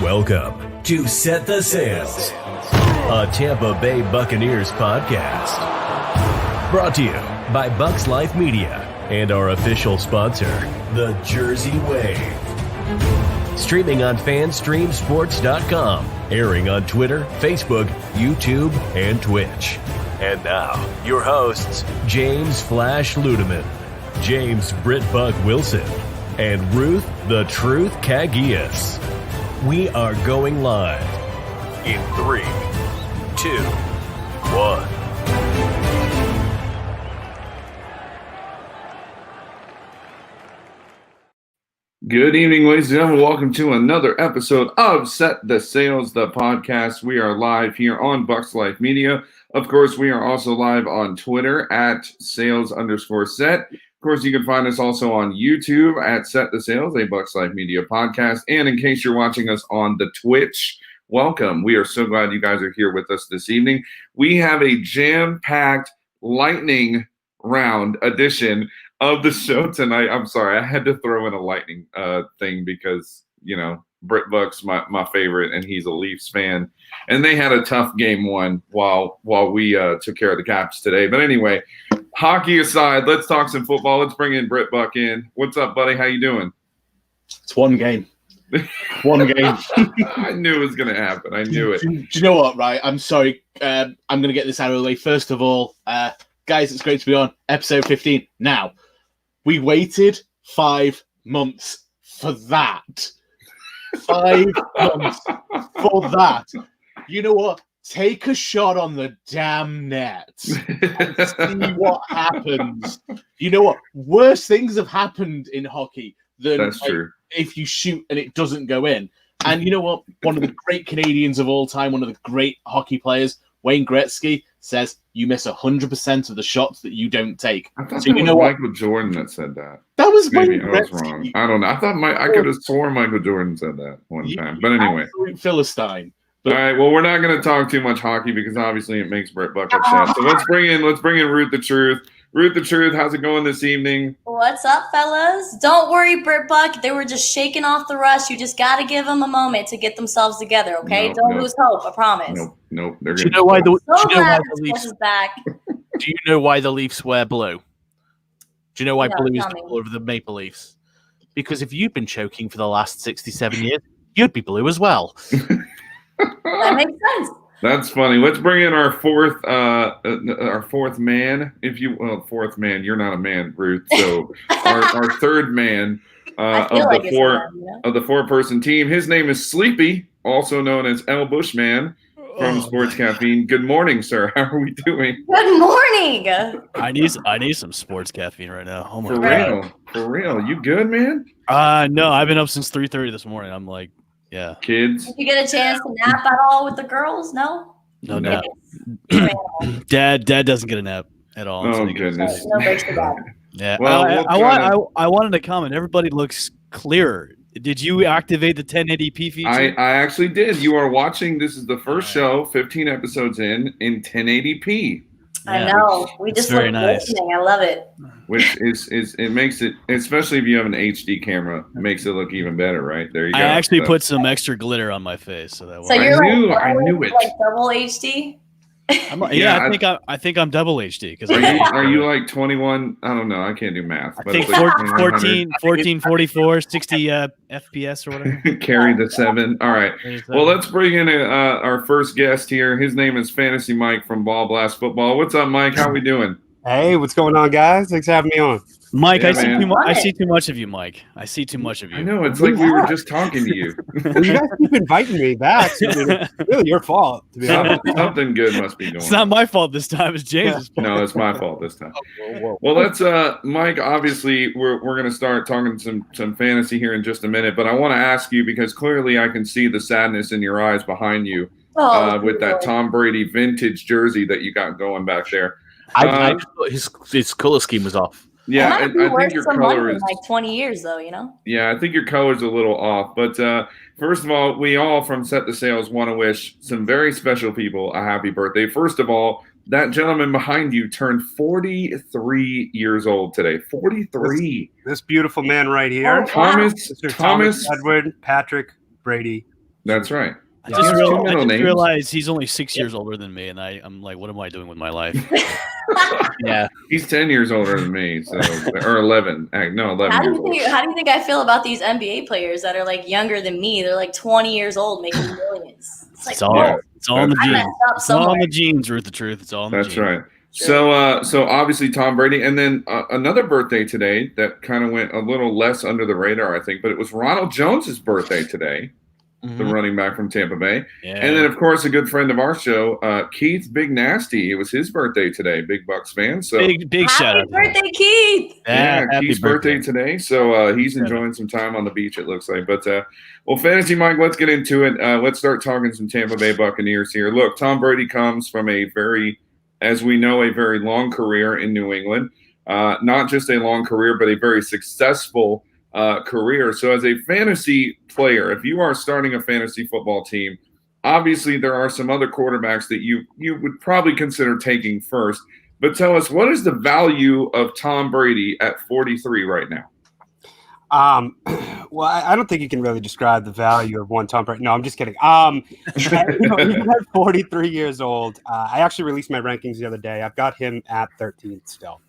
Welcome to Set the Sails, a Tampa Bay Buccaneers podcast. Brought to you by Bucs Life Media and our official sponsor, the Jersey Wave. Streaming on FanstreamSports.com, airing on Twitter, Facebook, YouTube, and Twitch. And now, your hosts, James Flash Ludeman, James Britbuck Wilson, and Ruth the Truth Cagias. We are going live in 3, 2, 1. Good evening, ladies and gentlemen. Welcome to another episode of Set the Sails, the podcast. We are live here on Bucs Life Media. Of course, we are also live on Twitter at Sales_set. Of course, you can find us also on YouTube at Set the Sails, a Bucs Life Media podcast. And in case you're watching us on the Twitch, welcome. We are so glad you guys are here with us this evening. We have a jam-packed lightning round edition of the show tonight. I'm sorry, I had to throw in a lightning thing because, you know, Britt Buck's my favorite, and he's a Leafs fan. And they had a tough game one while we took care of the Caps today. But anyway, hockey aside, let's talk some football. Let's bring in Britt Buck in. What's up, buddy? How you doing? It's one game. One game. I knew it was going to happen. I knew it. Do you know what, right? I'm sorry. I'm going to get this out of the way. First of all, guys, it's great to be on episode 15. Now, we waited 5 months for that. 5 months for that. You know what? Take a shot on the damn net and see what happens. You know what? Worse things have happened in hockey than That's true. If you shoot and it doesn't go in. And you know what? One of the great Canadians of all time, one of the great hockey players, Wayne Gretzky, says you miss 100% of the shots that you don't take. I thought So that you was know what? Michael Jordan that said that. That was Maybe Wayne I was Gretzky. wrong. I don't know. I thought I could have sworn Michael Jordan said that one time. But anyway. Absolute Philistine. All right. Well, we're not going to talk too much hockey because obviously it makes Brett Buck upset. So let's bring in Ruth the Truth. Ruth the Truth, how's it going this evening? What's up, fellas? Don't worry, Britt Buck. They were just shaking off the rust. You just got to give them a moment to get themselves together, okay? Don't lose hope, I promise. Nope. Do you know why the Leafs is back. Do you know why the Leafs wear blue? Do you know why blue is tell the me. color of the Maple Leafs? Because if you've been choking for the last 67 years, you'd be blue as well. That makes sense. That's funny. Let's bring in our fourth man. Fourth man. You're not a man, Ruth. So our third man of the 4-person team. His name is Sleepy, also known as El Bushman from Sports Caffeine. Good morning, sir. How are we doing? Good morning. I need some sports caffeine right now. Oh my God. For real. You good, man? No, I've been up since 3:30 this morning. I'm like, yeah. Kids. Did you get a chance to nap at all with the girls? No? No nap. Dad doesn't get a nap at all. Oh, goodness. No breaks for that. Yeah. Well, I wanted to comment. Everybody looks clearer. Did you activate the 1080p feature? I actually did. You are watching. This is the first show, 15 episodes in 1080p. I know. We just very look nice. listening. I love it. Which is it makes it, especially if you have an HD camera, it makes it look even better, right? There you go. I actually put some extra glitter on my face so that. So way. you're I knew it. like double HD? I think I'm double HD because Are you like 21? I don't know. I can't do math. I but think it's like 1444, 60 FPS or whatever. Carry the 7. All right. Well, let's bring in our first guest here. His name is Fantasy Mike from Ball Blast Football. What's up, Mike? How we doing? Hey, what's going on, guys? Thanks for having me on. Mike, Yeah, I see man. I see too much of you, Mike. I see too much of you. I know. It's like we were just talking to you. Well, you guys keep inviting me back. So it's really your fault, to be honest. Something good must be going It's on. not my fault this time. It's James's fault. No, it's my fault this time. Whoa. Well, let's Mike, obviously we're going to start talking some fantasy here in just a minute, but I want to ask you because clearly I can see the sadness in your eyes behind you with that Tom Brady vintage jersey that you got going back there. I thought his color scheme was off. Yeah, I I think your color is like 20 years though, you know? Yeah, I think your color's a little off. But first of all, we all from Set the Sails want to wish some very special people a happy birthday. First of all, that gentleman behind you turned 43 years old today. 43. This beautiful man right here. Thomas Edward Patrick Brady That's right. I He just, has two middle names. realized he's only 6 years older than me, and I'm like, what am I doing with my life? Yeah. He's 10 years older than me, so or 11. No, 11 How do years you old. think? How do you think I feel about these NBA players that are like younger than me? They're like 20 years old, making millions. It's like, It's all, Yeah. it's all in the I genes. messed up It's all in somewhere. the genes, Ruth. The truth. It's all in the That's genes. right. So obviously Tom Brady, and then another birthday today that kind of went a little less under the radar, I think, but it was Ronald Jones's birthday today, the running back from Tampa Bay. Yeah. And then, of course, a good friend of our show, Keith Big Nasty. It was his birthday today, big Bucks fan. So Big shout Happy out. to him. birthday, Keith! yeah, happy Keith's birthday today. So he's enjoying some time on the beach, it looks like. But well, Fantasy Mike, let's get into it. Let's start talking some Tampa Bay Buccaneers here. Look, Tom Brady comes from a very, as we know, a very long career in New England. Not just a long career, but a very successful career. So as a fantasy player, if you are starting a fantasy football team, obviously there are some other quarterbacks that you would probably consider taking first. But tell us, what is the value of Tom Brady at 43 right now? Well, I don't think you can really describe the value of one Tom Brady. No, I'm just kidding. He's at 43 years old. I actually released my rankings the other day. I've got him at 13th still.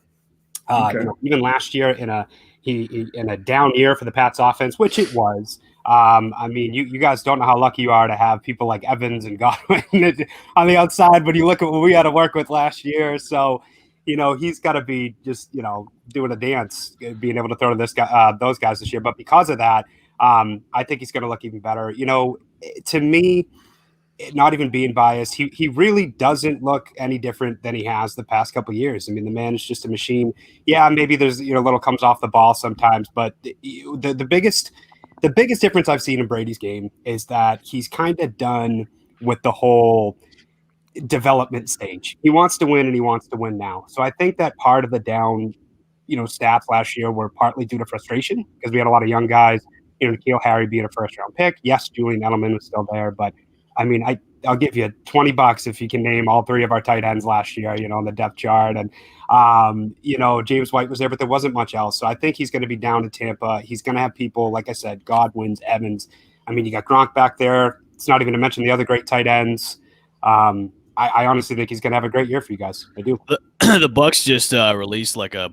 Okay. Even last year in a down year for the Pats offense, which it was. I mean, you guys don't know how lucky you are to have people like Evans and Godwin on the outside when you look at what we had to work with last year. So, he's got to be just, doing a dance, being able to throw to those guys this year. But because of that, I think he's going to look even better. To me, not even being biased, he really doesn't look any different than he has the past couple of years. I mean, the man is just a machine. Yeah, maybe there's little comes off the ball sometimes, but the biggest difference I've seen in Brady's game is that he's kind of done with the whole development stage. He wants to win, and he wants to win now. So I think that part of the down, stats last year were partly due to frustration because we had a lot of young guys. N'Keal Harry being a first-round pick. Yes, Julian Edelman was still there, but I mean, I'll give you $20 if you can name all three of our tight ends last year, on the depth chart. And, James White was there, but there wasn't much else. So I think he's going to be down to Tampa. He's going to have people, like I said, Godwin's, Evans. I mean, you got Gronk back there. It's not even to mention the other great tight ends. I honestly think he's going to have a great year for you guys. I do. The Bucks just released like a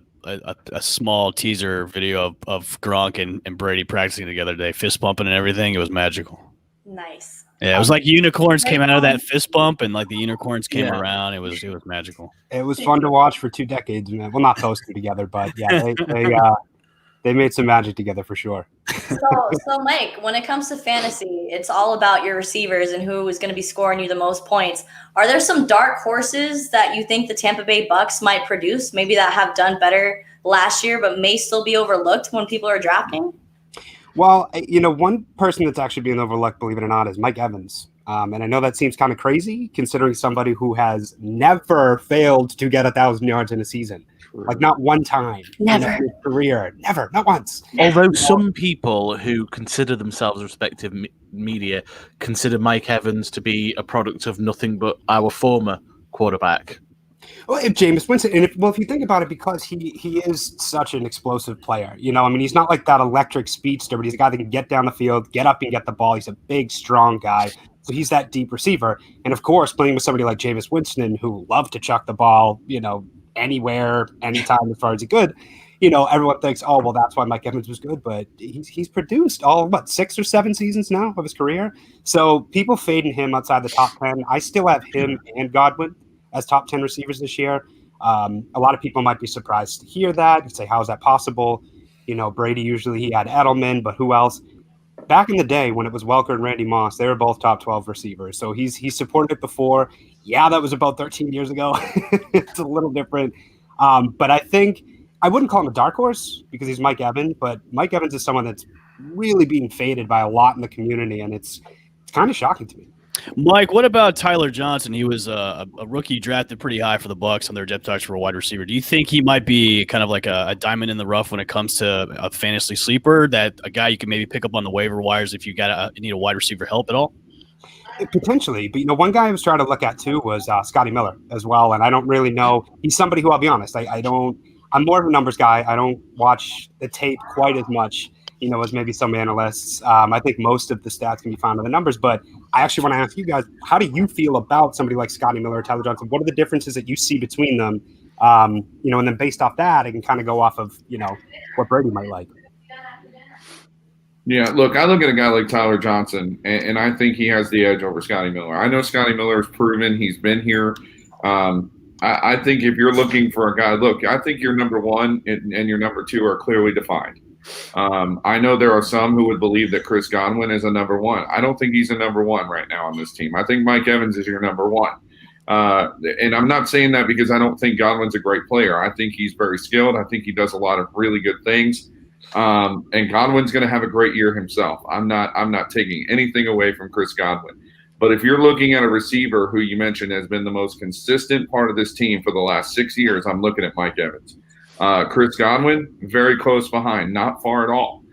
small teaser video of Gronk and Brady practicing together today, fist bumping and everything. It was magical. Nice. Yeah, it was like unicorns came out of that fist bump, and like the unicorns came around. It was magical. It was fun to watch for 2 decades, man. Well, not those two together, but yeah, they made some magic together for sure. So Mike, when it comes to fantasy, it's all about your receivers and who is going to be scoring you the most points. Are there some dark horses that you think the Tampa Bay Bucks might produce, maybe that have done better last year, but may still be overlooked when people are drafting? Well, one person that's actually being overlooked, believe it or not, is Mike Evans. And I know that seems kind of crazy considering somebody who has never failed to get 1,000 yards in a season. Like not one time in his career. Never, not once. Although some people who consider themselves respective media consider Mike Evans to be a product of nothing but our former quarterback. Well, if Jameis Winston, and if you think about it, because he is such an explosive player, I mean, he's not like that electric speedster, but he's a guy that can get down the field, get up and get the ball. He's a big, strong guy. So he's that deep receiver. And of course, playing with somebody like Jameis Winston, who loved to chuck the ball, anywhere, anytime as far as he could, everyone thinks, oh, well, that's why Mike Evans was good. But he's produced 6 or 7 seasons now of his career. So people fading him outside the top 10. I still have him and Godwin as top 10 receivers this year. A lot of people might be surprised to hear that and say, how is that possible? Brady usually he had Edelman, but who else? Back in the day when it was Welker and Randy Moss, they were both top 12 receivers. So he's supported it before. Yeah, that was about 13 years ago. It's a little different. But I think I wouldn't call him a dark horse because he's Mike Evans, but Mike Evans is someone that's really being faded by a lot in the community, and it's kind of shocking to me. Mike, what about Tyler Johnson? He was a rookie drafted pretty high for the Bucks on their depth charts for a wide receiver. Do you think he might be kind of like a diamond in the rough when it comes to a fantasy sleeper, that a guy you can maybe pick up on the waiver wires if you need a wide receiver help at all? Potentially, but one guy I was trying to look at too was Scotty Miller as well, and I don't really know. He's somebody who, I'll be honest, I'm more of a numbers guy. I don't watch the tape quite as much as maybe some analysts. I think most of the stats can be found in the numbers, but I actually want to ask you guys, how do you feel about somebody like Scotty Miller or Tyler Johnson? What are the differences that you see between them? And then based off that, I can kind of go off of, what Brady might like. Yeah, look, I look at a guy like Tyler Johnson, and I think he has the edge over Scotty Miller. I know Scotty Miller has proven he's been here. I think if you're looking for a guy, look, I think your number one and your number two are clearly defined. I know there are some who would believe that Chris Godwin is a number one. I don't think he's a number one right now on this team. I think Mike Evans is your number one. And I'm not saying that because I don't think Godwin's a great player. I think he's very skilled. I think he does a lot of really good things. And Godwin's going to have a great year himself. I'm not taking anything away from Chris Godwin. But if you're looking at a receiver who you mentioned has been the most consistent part of this team for the last 6 years, I'm looking at Mike Evans. Chris Godwin, very close behind, not far at all.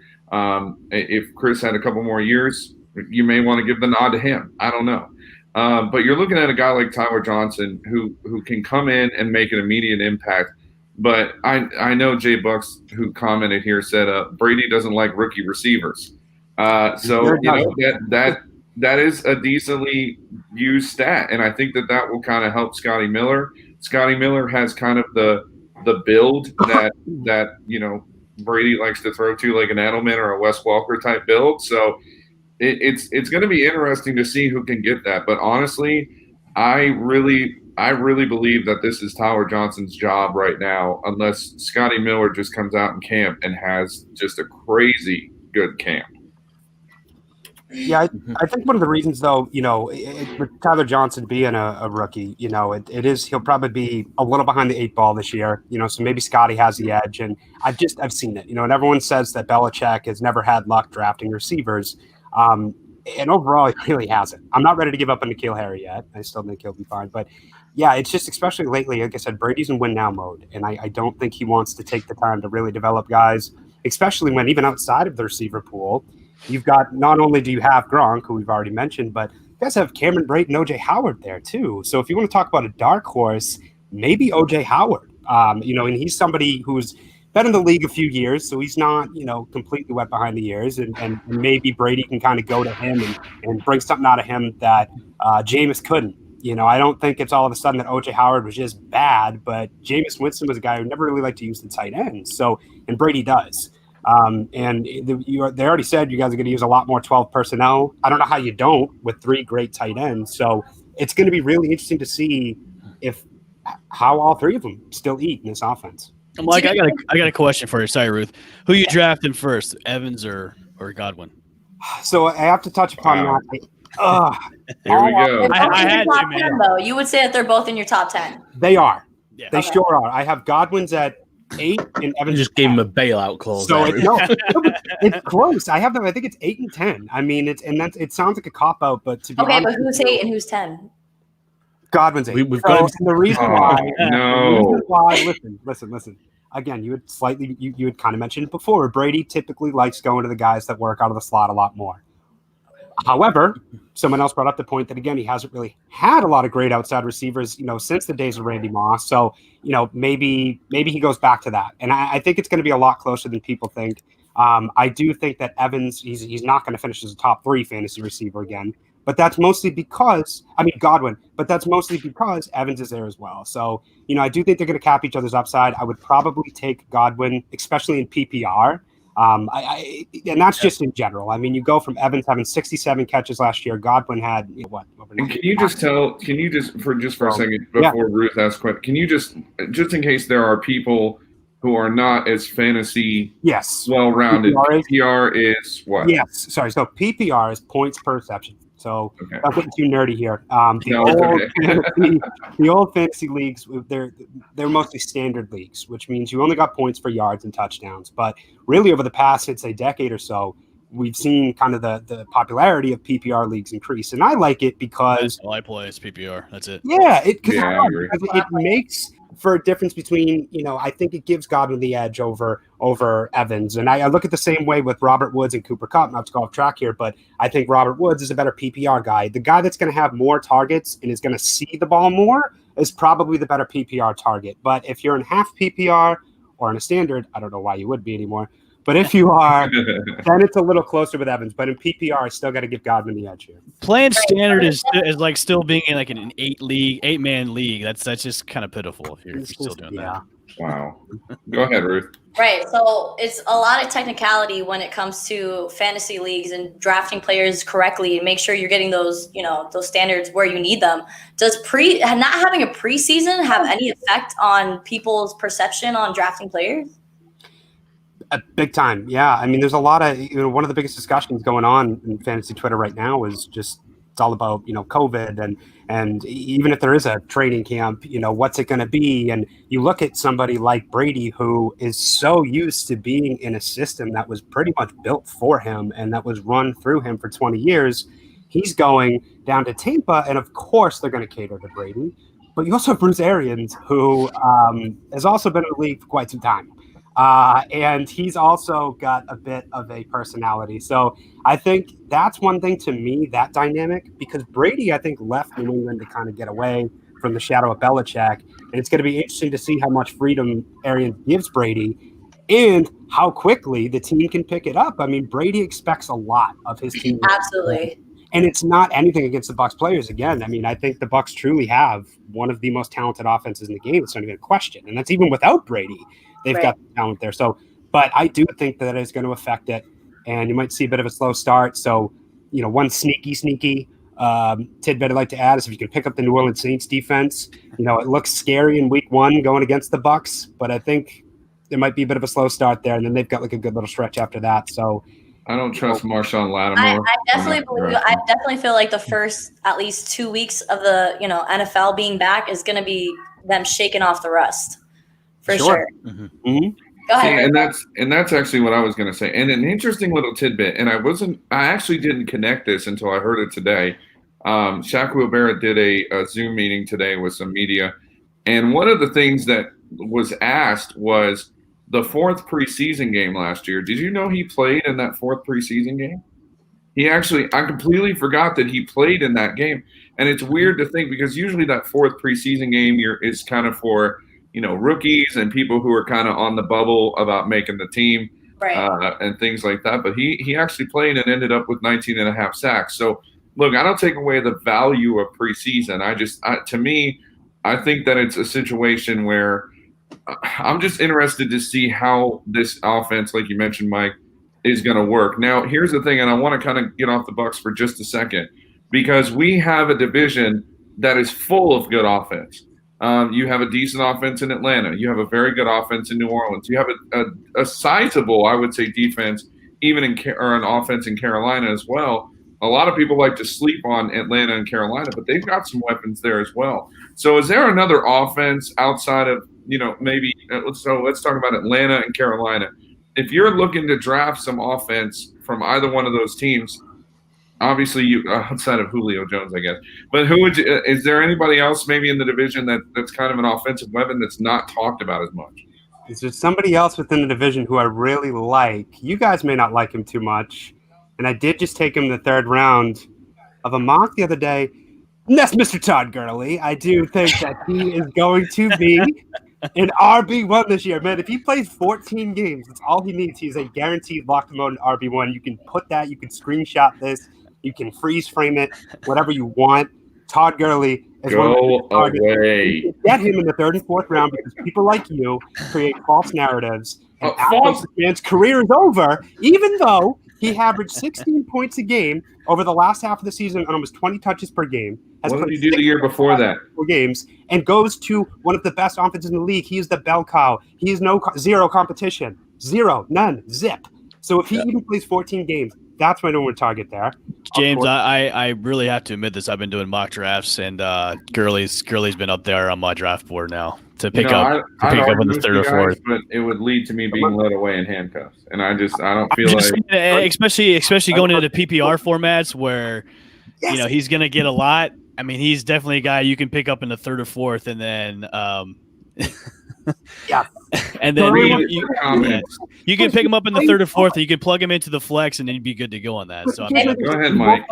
If Chris had a couple more years, you may want to give the nod to him. I don't know. But you're looking at a guy like Tyler Johnson who can come in and make an immediate impact. But I know Jay Bucks, who commented here, said Brady doesn't like rookie receivers. So that is a decently used stat, and I think that will kind of help Scotty Miller. Scotty Miller has kind of the build that Brady likes to throw to, like an Edelman or a Wes Welker type build. So it's going to be interesting to see who can get that. But honestly, I really believe that this is Tyler Johnson's job right now, unless Scotty Miller just comes out in camp and has just a crazy good camp. Yeah, I think one of the reasons, though, with Tyler Johnson being a rookie, he'll probably be a little behind the 8 ball this year, so maybe Scotty has the edge. And I've seen it, and everyone says that Belichick has never had luck drafting receivers. And overall, he really hasn't. I'm not ready to give up on N'Keal Harry yet. I still think he'll be fine. But, yeah, it's just especially lately, like I said, Brady's in win-now mode. And I don't think he wants to take the time to really develop guys, especially when even outside of the receiver pool, you've got not only do you have Gronk, who we've already mentioned, but you guys have Cameron Brate and O.J. Howard there too. So if you want to talk about a dark horse, maybe O.J. Howard. And he's somebody who's been in the league a few years, so he's not, completely wet behind the ears, and maybe Brady can kind of go to him and bring something out of him that Jameis couldn't. I don't think it's all of a sudden that O.J. Howard was just bad, but Jameis Winston was a guy who never really liked to use the tight end. So, and Brady does. They already said you guys are going to use a lot more 12 personnel. I don't know how you don't with 3 great tight ends. So it's going to be really interesting to see how all 3 of them still eat in this offense. Mike, I got a question for you. Sorry, Ruth. Who you drafting first, Evans or Godwin? So I have to touch upon that. Here we go. I had top 10, though. You would say that they're both in your top 10. They are. Yeah. They sure are. I have Godwin's at 8 and Evans. You just gave him a bailout clause. So it's close. I have them. I think it's 8 and 10. I mean, it sounds like a cop out, but to be honest, but who's 8 and who's 10? Godwin's 8. We've got and the reason why. No. Listen. Again, you had kind of mentioned before. Brady typically likes going to the guys that work out of the slot a lot more. However, someone else brought up the point that, again, he hasn't really had a lot of great outside receivers, since the days of Randy Moss. So, maybe he goes back to that. And I think it's going to be a lot closer than people think. I do think that Evans, he's not going to finish as a top 3 fantasy receiver again. But that's mostly because Godwin, but that's mostly because Evans is there as well. So, I do think they're going to cap each other's upside. I would probably take Godwin, especially in PPR. And that's just in general. I mean, you go from Evans having 67 catches last year. Godwin had what? And can you just for a second before Ruth asks question, can you just in case there are people who are not as fantasy well-rounded, PPR is what? Yes. Sorry. So PPR is points per reception. So I'm getting too nerdy here. The old fantasy leagues, they're mostly standard leagues, which means you only got points for yards and touchdowns. But really over the past, I'd say, decade or so, we've seen kind of the popularity of PPR leagues increase. And I like it because all I play is PPR. That's it. Yeah, it makes for a difference between, I think it gives Godwin the edge over Evans. And I look at the same way with Robert Woods and Cooper Kupp, not to go off track here, but I think Robert Woods is a better PPR guy. The guy that's going to have more targets and is going to see the ball more is probably the better PPR target. But if you're in half PPR or in a standard, I don't know why you would be anymore, But if you are, then it's a little closer with Evans. But in PPR, I still got to give Godwin the edge here. Playing standard is like still being in like an 8-man league. That's just kind of pitiful if you're still doing that. Wow. Go ahead, Ruth. Right. So it's a lot of technicality when it comes to fantasy leagues and drafting players correctly and make sure you're getting those, those standards where you need them. Does not having a preseason have any effect on people's perception on drafting players? Big time. Yeah. I mean, there's a lot of, one of the biggest discussions going on in fantasy Twitter right now is just, it's all about, COVID and even if there is a training camp, what's it going to be? And you look at somebody like Brady, who is so used to being in a system that was pretty much built for him and that was run through him for 20 years. He's going down to Tampa. And of course they're going to cater to Brady, but you also have Bruce Arians, who has also been in the league for quite some time. And he's also got a bit of a personality. So I think that's one thing to me, that dynamic, because Brady, I think, left New England to kind of get away from the shadow of Belichick. And it's going to be interesting to see how much freedom Arians gives Brady and how quickly the team can pick it up. I mean, Brady expects a lot of his team. Absolutely. And it's not anything against the Bucs players. Again, I mean, I think the Bucs truly have one of the most talented offenses in the game. It's not even a question. And that's even without Brady. They've got the talent there. So, but I do think that is going to affect it. And you might see a bit of a slow start. So, one sneaky tidbit I'd like to add is if you can pick up the New Orleans Saints defense, it looks scary in week 1 going against the Bucs, but I think there might be a bit of a slow start there. And then they've got like a good little stretch after that. So I don't trust Marshawn Lattimore. I definitely believe you. I definitely feel like the first at least 2 weeks of the NFL being back is going to be them shaking off the rust. For sure. Mm-hmm. Mm-hmm. Go ahead. And that's actually what I was going to say. And an interesting little tidbit, and I actually didn't connect this until I heard it today. Shaquille Barrett did a Zoom meeting today with some media, and one of the things that was asked was the 4th preseason game last year. Did you know he played in that 4th preseason game? I completely forgot that he played in that game, and it's weird to think because usually that 4th preseason game is kind of for rookies and people who are kind of on the bubble about making the team, right. And things like that. But he actually played and ended up with 19 and a half sacks. So, look, I don't take away the value of preseason. To me, I think that it's a situation where I'm just interested to see how this offense, like you mentioned, Mike, is going to work. Now, here's the thing, and I want to kind of get off the Bucs for just a second, because we have a division that is full of good offense. You have a decent offense in Atlanta. You have a very good offense in New Orleans. You have a sizable, I would say, defense, even an offense in Carolina as well. A lot of people like to sleep on Atlanta and Carolina, but they've got some weapons there as well. So is there another offense outside of, maybe let's talk about Atlanta and Carolina. If you're looking to draft some offense from either one of those teams, obviously, you outside of Julio Jones, I guess. But is there anybody else maybe in the division that's kind of an offensive weapon that's not talked about as much? Is there somebody else within the division who I really like? You guys may not like him too much, and I did just take him in the 3rd round of a mock the other day. And that's Mr. Todd Gurley. I do think that he is going to be an RB1 this year. Man, if he plays 14 games, that's all he needs. He's a guaranteed locked mode RB1. You can put that, you can screenshot this. You can freeze frame it, whatever you want. Todd Gurley is one of the targets. Get him in the 3rd and 4th round because people like you create false narratives. And Alex Smith's career is over, even though he averaged 16 points a game over the last half of the season and almost 20 touches per game. What did he do the year before that? Games and goes to one of the best offenses in the league. He is the bell cow. He is zero competition. Zero, none, zip. So if he even plays 14 games, that's my number one target there. James, I really have to admit this. I've been doing mock drafts, and Gurley's been up there on my draft board now to pick up in the 3rd or 4th. But it would lead to me being led away in handcuffs, and I don't feel especially going into PPR formats where he's going to get a lot. I mean, he's definitely a guy you can pick up in the 3rd or 4th, and then yeah. And then you can pick him up in the 3rd or 4th, and you can plug him into the flex, and then you'd be good to go on that. So go ahead, Mike.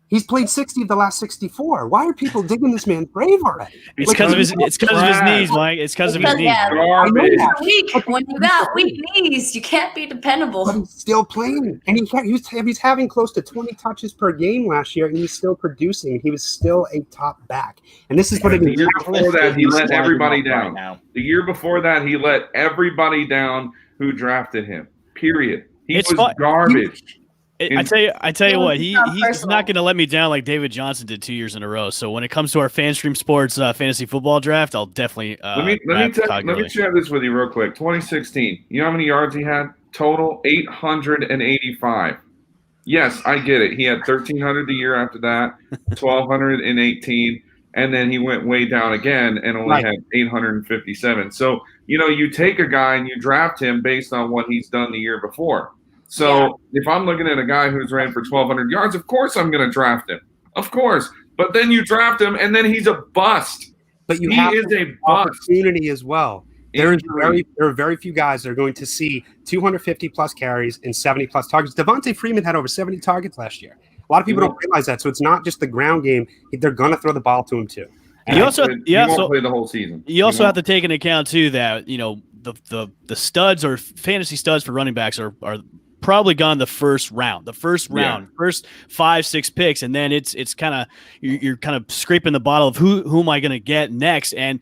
He's played 60 of the last 64. Why are people digging this man's grave already? It's because of his knees, Mike. It's because of his knees. Yeah, Garbage. weak. When you got weak knees, you can't be But dependable. he's still playing, and he's having close to 20 touches per game last year, and he's still producing. He was still a top back, and this is what it The is. year before that, he let everybody Right down. now. The year before that, he let everybody down who drafted him. Period. He It's was fun. garbage. I tell you what, he's personal. not going to let me down like David Johnson did 2 years in a row. So when it comes to our Fanstream Sports fantasy football draft, I'll definitely Let me share this with you real quick. 2016. You know how many yards he had total? 885. Yes, I get it. He had 1,300 the year after that, 1,218, and then he went way down again and only had 857. So, you take a guy and you draft him based on what he's done the year before. So if I'm looking at a guy who's ran for 1,200 yards, of course I'm going to draft him. Of course. But then you draft him, and then he's a bust. But He is a bust. opportunity as well. There are very few guys that are going to see 250 plus carries and 70 plus targets. Devontae Freeman had over 70 targets last year. A lot of people don't realize that. So it's not just the ground game. They're going to throw the ball to him too. He won't play the whole season. You also have to take into account too that the studs or fantasy studs for running backs are probably gone the first round, first 5-6 picks, and then it's kind of you're kind of scraping the bottle of who am I going to get next. And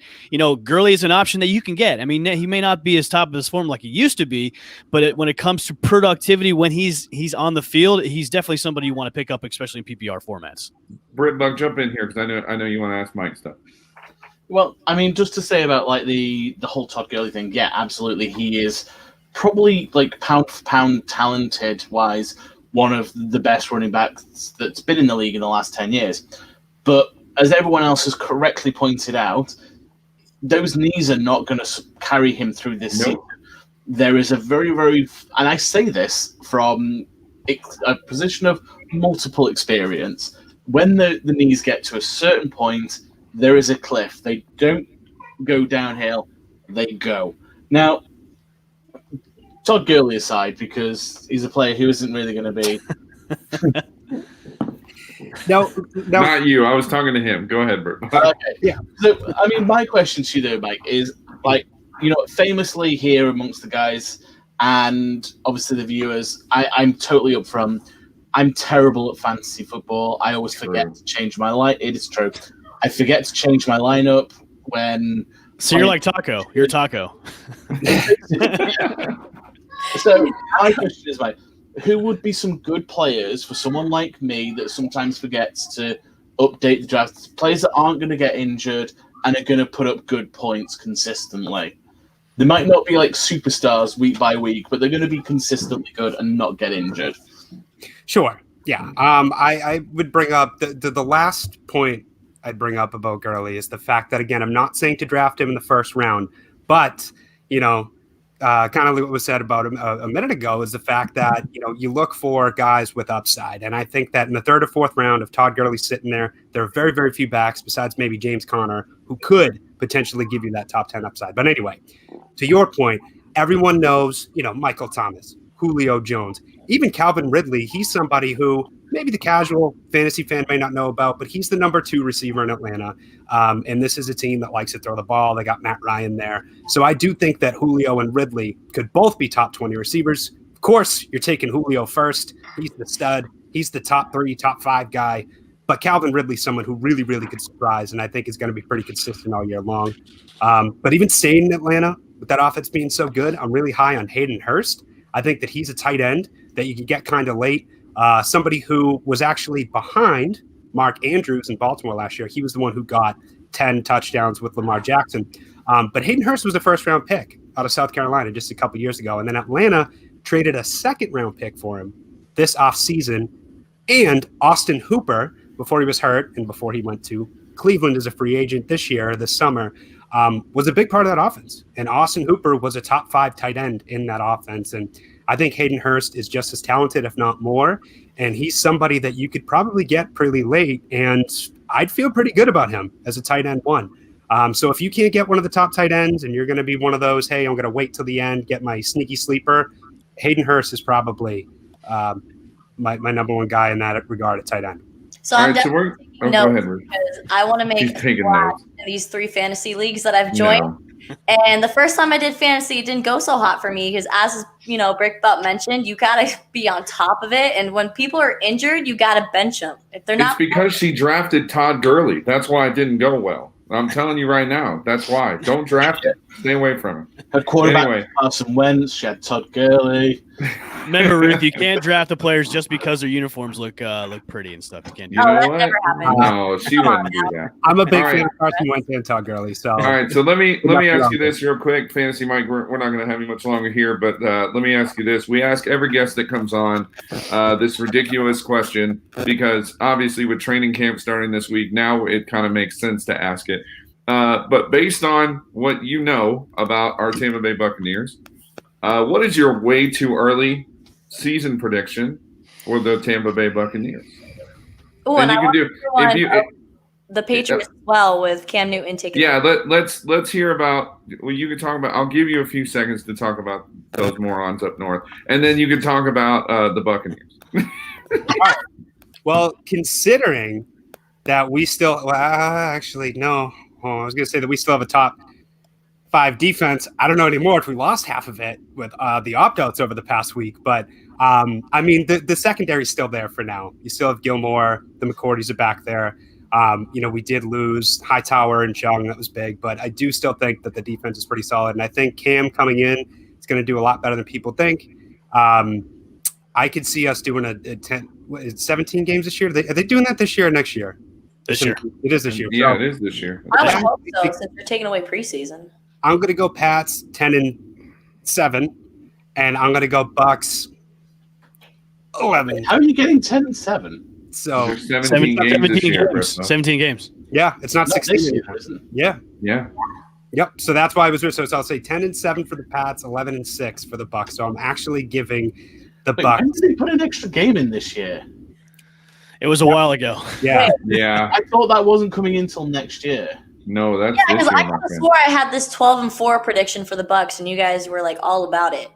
Gurley is an option that you can get. I mean, he may not be as top of his form like he used to be, but when it comes to productivity when he's on the field, he's definitely somebody you want to pick up, especially in PPR formats. Britt Buck, jump in here because I know you want to ask Mike stuff. Well, I mean, just to say about like the whole Todd Gurley thing, yeah, absolutely, he is probably like pound for pound talented wise one of the best running backs that's been in the league in the last 10 years. But as everyone else has correctly pointed out, those knees are not going to carry him through this season. There is a very, very, and I say this from a position of multiple experience. When the knees get to a certain point, there is a cliff. They don't go downhill, they go. Now, Todd Gurley aside, because he's a player who isn't really going to be. No, Not you. I was talking to him. Go ahead, Bert. Okay. Yeah. So, I mean, my question to you, though, Mike, is like, famously here amongst the guys and obviously the viewers, I'm totally upfront. I'm terrible at fantasy football. I always forget to change my line. It is true. I forget to change my lineup when. So you're like Taco. You're Taco. So my question is, like, who would be some good players for someone like me that sometimes forgets to update the draft? Players that aren't going to get injured and are going to put up good points consistently. They might not be like superstars week by week, but they're going to be consistently good and not get injured. Sure. Yeah. I would bring up the last point I'd bring up about Gurley is the fact that, again, I'm not saying to draft him in the first round, but, kind of what was said about him a minute ago is the fact that, you look for guys with upside. And I think that in the third or fourth round, if Todd Gurley's sitting there are very, very few backs besides maybe James Conner who could potentially give you that top 10 upside. But anyway, to your point, everyone knows, Michael Thomas, Julio Jones, even Calvin Ridley. He's somebody who maybe the casual fantasy fan may not know about, but he's the number 2 receiver in Atlanta. And this is a team that likes to throw the ball. They got Matt Ryan there. So I do think that Julio and Ridley could both be top 20 receivers. Of course, you're taking Julio first. He's the stud. He's the top 3, top 5 guy. But Calvin Ridley's someone who really, really could surprise, and I think is going to be pretty consistent all year long. But even staying in Atlanta, with that offense being so good, I'm really high on Hayden Hurst. I think that he's a tight end that you can get kind of late. Somebody who was actually behind Mark Andrews in Baltimore last year. He was the one who got 10 touchdowns with Lamar Jackson. But Hayden Hurst was a first-round pick out of South Carolina just a couple years ago. And then Atlanta traded a second-round pick for him this offseason. And Austin Hooper, before he was hurt and before he went to Cleveland as a free agent this summer, was a big part of that offense. And Austin Hooper was a top 5 tight end in that offense. And I think Hayden Hurst is just as talented, if not more. And he's somebody that you could probably get pretty late. And I'd feel pretty good about him as a tight end 1. So if you can't get one of the top tight ends and you're going to be one of those, hey, I'm going to wait till the end, get my sneaky sleeper, Hayden Hurst is probably my number 1 guy in that regard at tight end. So All I'm right, so definitely we're taking go notes ahead, Ruth. because I want to make She's a taking splash notes. in these 3 fantasy leagues that I've joined. No. And the first time I did fantasy, it didn't go so hot for me because, as Brick Butt mentioned, you gotta be on top of it. And when people are injured, you gotta bench them. If they're It's not, because she drafted Todd Gurley. That's why it didn't go well. I'm telling you right now. That's why. Don't draft him. Stay away from him. Her quarterback, Anyway. Carson Wentz, she had Todd Gurley. Remember, Ruth, you can't draft the players just because their uniforms look pretty and stuff. You can't do You that. know that what? never happened. No, she Come on wouldn't do that. I'm a big All fan right. of Carson Wentz and Todd Gurley. So All right, so let me ask you this real quick, Fantasy Mike. We're not going to have you much longer here, but let me ask you this. We ask every guest that comes on this ridiculous question because obviously with training camp starting this week, now it kind of makes sense to ask it. But based on what you know about our Tampa Bay Buccaneers, what is your way too early season prediction for the Tampa Bay Buccaneers? Ooh, And and you I can do want if you. the Patriots as well with Cam Newton taking. Yeah, let's hear about. Well, you can talk about. I'll give you a few seconds to talk about those morons up north, and then you can talk about the Buccaneers. well, considering that we still actually no, I was going to say that we still have a top 5 defense. I don't know anymore if we lost half of it with the opt-outs over the past week, but I mean the secondary is still there for now. You still have Gilmore, the McCourtys are back there. We did lose Hightower and Chung. That was big, but I do still think that the defense is pretty solid. And I think Cam coming in is going to do a lot better than people think. I could see us doing a 17 games this year. Are they doing that this year or next year? This year. It is this year. Yeah, So it is this year. I would hope so, since they're taking away preseason. I'm going to go Pats 10-7, and I'm going to go Bucks 11. How are you getting 10-7? So There's 17 games this year, Chris. 17 games. yeah, it's not 16 this year, anymore. isn't it? Yeah. Yeah. Yep. So that's why I was so I'll say 10-7 for the Pats, 11-6 for the Bucks. So I'm actually giving the Wait, Bucks. when did they put an extra game in this year? It was a while ago. Yeah. Yeah. I thought that wasn't coming in until next year. No, that's Yeah, this because year, I my could have friend. swore I had this 12-4 prediction for the Bucks, and you guys were like all about it.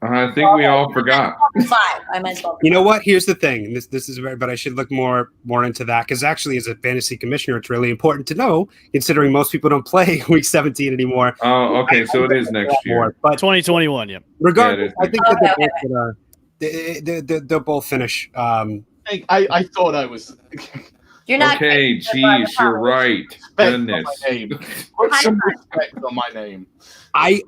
I think we all forgot. 5. I meant 12. You know what? Here's the thing. And this is but I should look more into that because actually, as a fantasy commissioner, it's really important to know, considering most people don't play Week 17 anymore. Oh, okay. So it is next year. But 2021, yep. regardless, Yeah, I think that they'll both finish. I thought I was. You're not. Okay, geez, you're right. Goodness. Put some respect on my name. I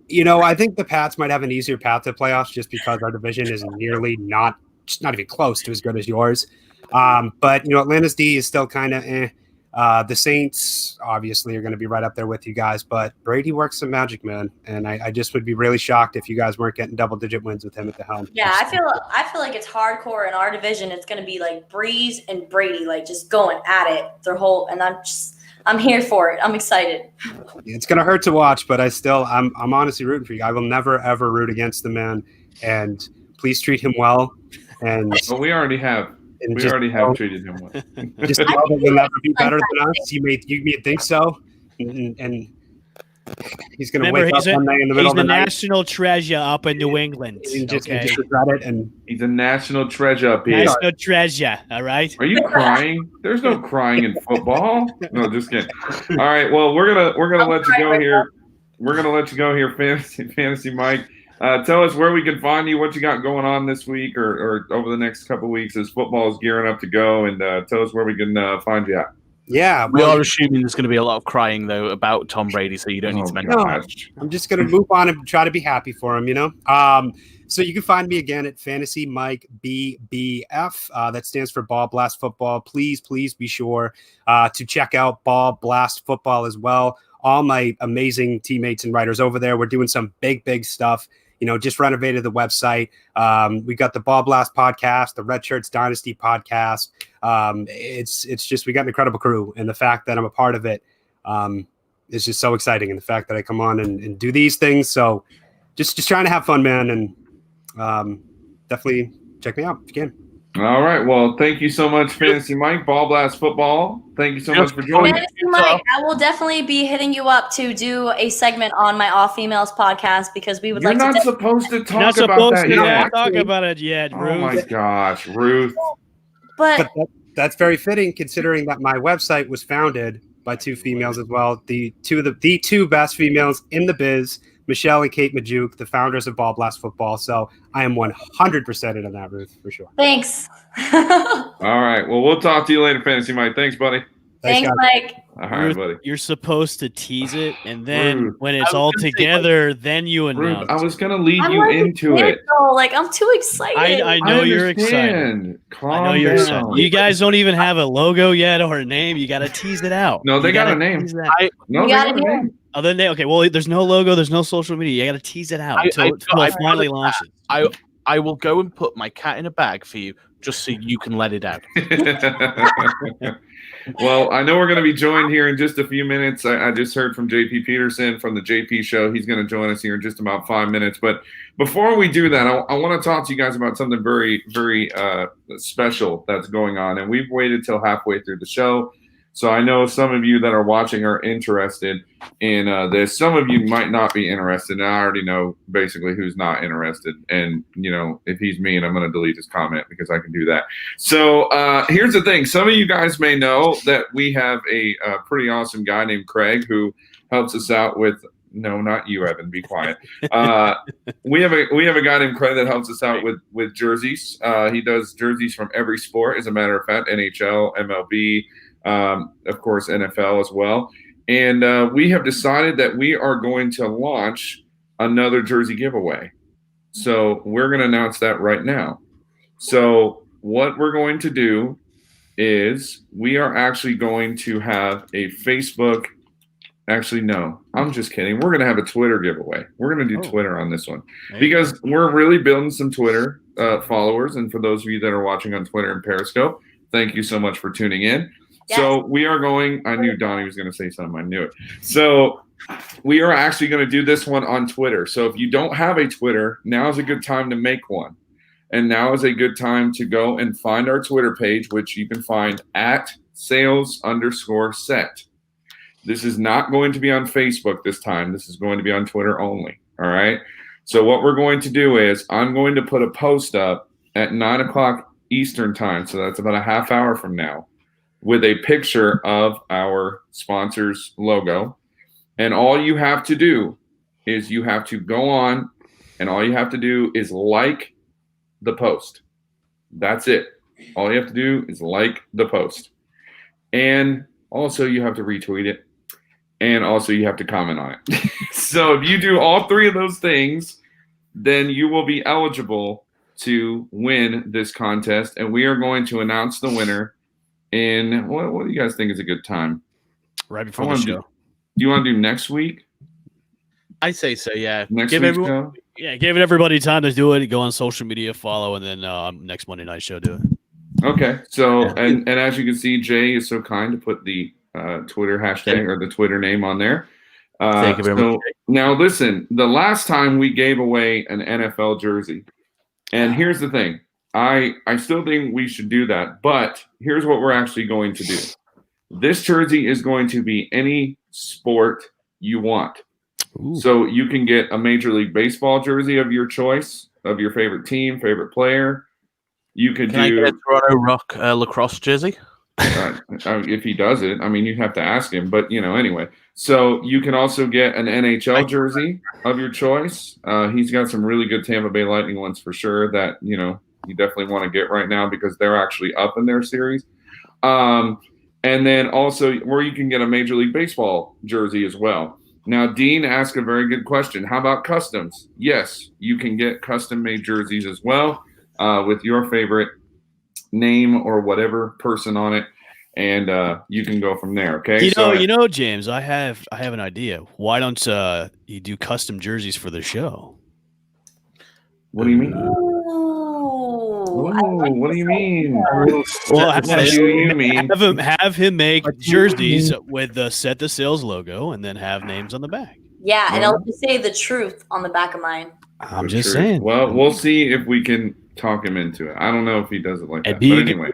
think the Pats might have an easier path to playoffs just because our division is nearly not even close to as good as yours. But Atlanta's D is still kind of the Saints obviously are going to be right up there with you guys, but Brady works some magic, man. And I just would be really shocked if you guys weren't getting double-digit wins with him at the helm. Yeah, I feel like it's hardcore in our division. It's going to be like Breeze and Brady, like just going at it their whole. And I'm here for it. I'm excited. It's going to hurt to watch, but I'm honestly rooting for you. I will never ever root against the man, and please treat him well. And Well, we already have. We already have treated him well. just know that you'll never be better than us. You may think so, and he's going to wake up one night in the middle He's of the the night national treasure up in New England. and just Okay? regret it. And He's a national treasure up here. National treasure, all right? Are you crying? There's no crying in football. No, just kidding. All right. Well, we're gonna let you go here. We're gonna let you go here, fantasy Mike. Tell us where we can find you, what you got going on this week or over the next couple of weeks as football is gearing up to go, and tell us where we can find you at. yeah, We are assuming there's going to be a lot of crying, though, about Tom Brady, so you don't need to mention no. that. I'm just going to move on and try to be happy for him, So you can find me again at Fantasy Mike BBF. That stands for Ball Blast Football. Please be sure to check out Ball Blast Football as well. All my amazing teammates and writers over there. We're doing some big stuff. Just renovated the website. We got the Ball Blast podcast, the Red Shirts Dynasty podcast. It's just, we got an incredible crew, and the fact that I'm a part of it is just so exciting. And the fact that I come on and do these things. So just trying to have fun, man. And definitely check me out if you can. All right. Well, thank you so much, Fantasy Mike, Ball Blast Football. Thank you so much for joining. Fantasy Mike, I will definitely be hitting you up to do a segment on my All Females podcast because we would You're like not to. supposed to You're talk not about supposed that to yet. talk about it yet, Oh Ruth. my gosh, Ruth. But that's very fitting considering that my website was founded by two females as well. The two best females in the biz, Michelle and Kate Majuk, the founders of Ball Blast Football. So I am 100% in on that, Ruth, for sure. Thanks. All right. Well, we'll talk to you later, Fantasy Mike. Thanks, buddy. Thanks, guys. Mike. All right, Ruth, buddy. you're supposed to tease it, and then Ruth. when it's I was all gonna say, together, then you Ruth, announce. I was going to lead I'm you like into scared, it. though. Like, I'm too excited. I know you're excited. understand. Calm I know you're down. excited. You guys don't even have a logo yet or a name. You got to tease it out. No, they You got gotta a name. tease that. No, You they gotta got a do it. name. Other than okay, well, there's no logo, there's no social media. You got to tease it out until it finally launches. I will go and put my cat in a bag for you, just so you can let it out. Well, I know we're going to be joined here in just a few minutes. I just heard from JP Peterson from the JP Show. He's going to join us here in just about 5 minutes. But before we do that, I want to talk to you guys about something very, very special that's going on. And we've waited till halfway through the show. So I know some of you that are watching are interested in this. Some of you might not be interested. And I already know basically who's not interested. And, you know, if he's mean, I'm going to delete his comment because I can do that. So here's the thing. Some of you guys may know that we have a pretty awesome guy named Craig who helps us out with – no, not you, Evan. Be quiet. We have a guy named Craig that helps us out with jerseys. He does jerseys from every sport, as a matter of fact, NHL, MLB, of course, NFL as well. And we have decided that we are going to launch another jersey giveaway. So we're going to announce that right now. So what we're going to do is we are actually going to have a Facebook. Actually, no, I'm just kidding. We're going to have a Twitter giveaway. We're going to do Twitter on this one because we're really building some Twitter followers. And for those of you that are watching on Twitter and Periscope, thank you so much for tuning in. Yes. So we are going – I knew Donnie was going to say something. I knew it. So we are actually going to do this one on Twitter. So if you don't have a Twitter, now is a good time to make one. And now is a good time to go and find our Twitter page, which you can find at @sales_set. This is not going to be on Facebook this time. This is going to be on Twitter only. All right. So what we're going to do is I'm going to put a post up at 9 o'clock Eastern time. So that's about a half hour from now, with a picture of our sponsor's logo. And all you have to do is you have to go on and all you have to do is like the post. That's it. All you have to do is like the post. And also you have to retweet it. And also you have to comment on it. So if you do all three of those things, then you will be eligible to win this contest. And we are going to announce the winner in what do you guys think is a good time? Right before the show. Do you want to do next week? I say so, yeah. Give everyone, give everybody time to do it. Go on social media, follow, and then next Monday night show do it. Okay. So and as you can see, Jay is so kind to put the Twitter hashtag or the Twitter name on there. Thank you very much. Now listen, the last time we gave away an NFL jersey, and here's the thing. I still think we should do that, but here's what we're actually going to do. This jersey is going to be any sport you want. Ooh. So you can get a Major League Baseball jersey of your choice, of your favorite team, favorite player. You could Can I get a Toronto Rock lacrosse jersey? If he does it, I mean, you have to ask him, but anyway. So you can also get an NHL jersey of your choice. He's got some really good Tampa Bay Lightning ones for sure that, you definitely want to get right now because they're actually up in their series. And then also where you can get a Major League Baseball jersey as well. Now, Dean asked a very good question. How about customs? Yes, you can get custom-made jerseys as well with your favorite name or whatever person on it, and you can go from there. Okay. James, I have an idea. Why don't you do custom jerseys for the show? What do you mean? What do you mean? Well, have him make jerseys with the Set the Sales logo, and then have names on the back. Yeah, and I'll just say the truth on the back of mine. I'm just saying. Well, we'll see if we can talk him into it. I don't know if he does it like that. But anyway,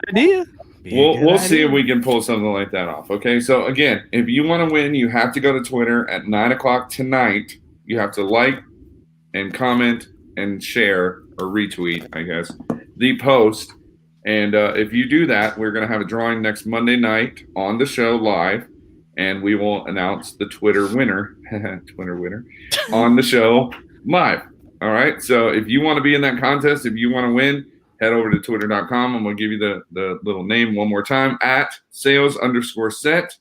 we'll see if we can pull something like that off. Okay. So again, if you want to win, you have to go to Twitter at 9 o'clock tonight. You have to like and comment and share or retweet, I guess, the post. And if you do that, we're going to have a drawing next Monday night on the show live, and we will announce the Twitter winner, on the show live. All right. So if you want to be in that contest, if you want to win, head over to twitter.com, and we'll give you the little name one more time, at sales_set.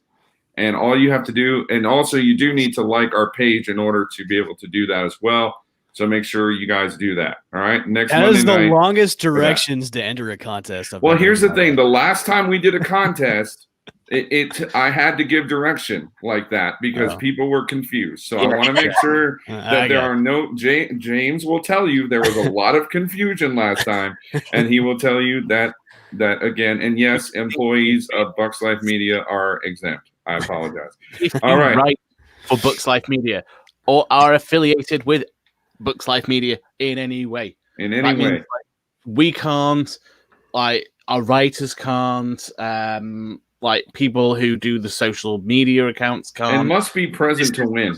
And all you have to do, and also you do need to like our page in order to be able to do that as well. So make sure you guys do that. All right. Next That Monday is the night, longest directions to enter a contest. well, here's the thing. The last time we did a contest, I had to give direction like that because people were confused. So I want to make sure that there are no James will tell you there was a lot of confusion last time, and he will tell you that again. And yes, employees of Bucks Life Media are exempt. I apologize. If All you right. write for Bucks Life Media or are affiliated with Bucks Life Media in any way. In any way. Means, we can't, like, our writers can't, like, people who do the social media accounts can't. And must be present to win.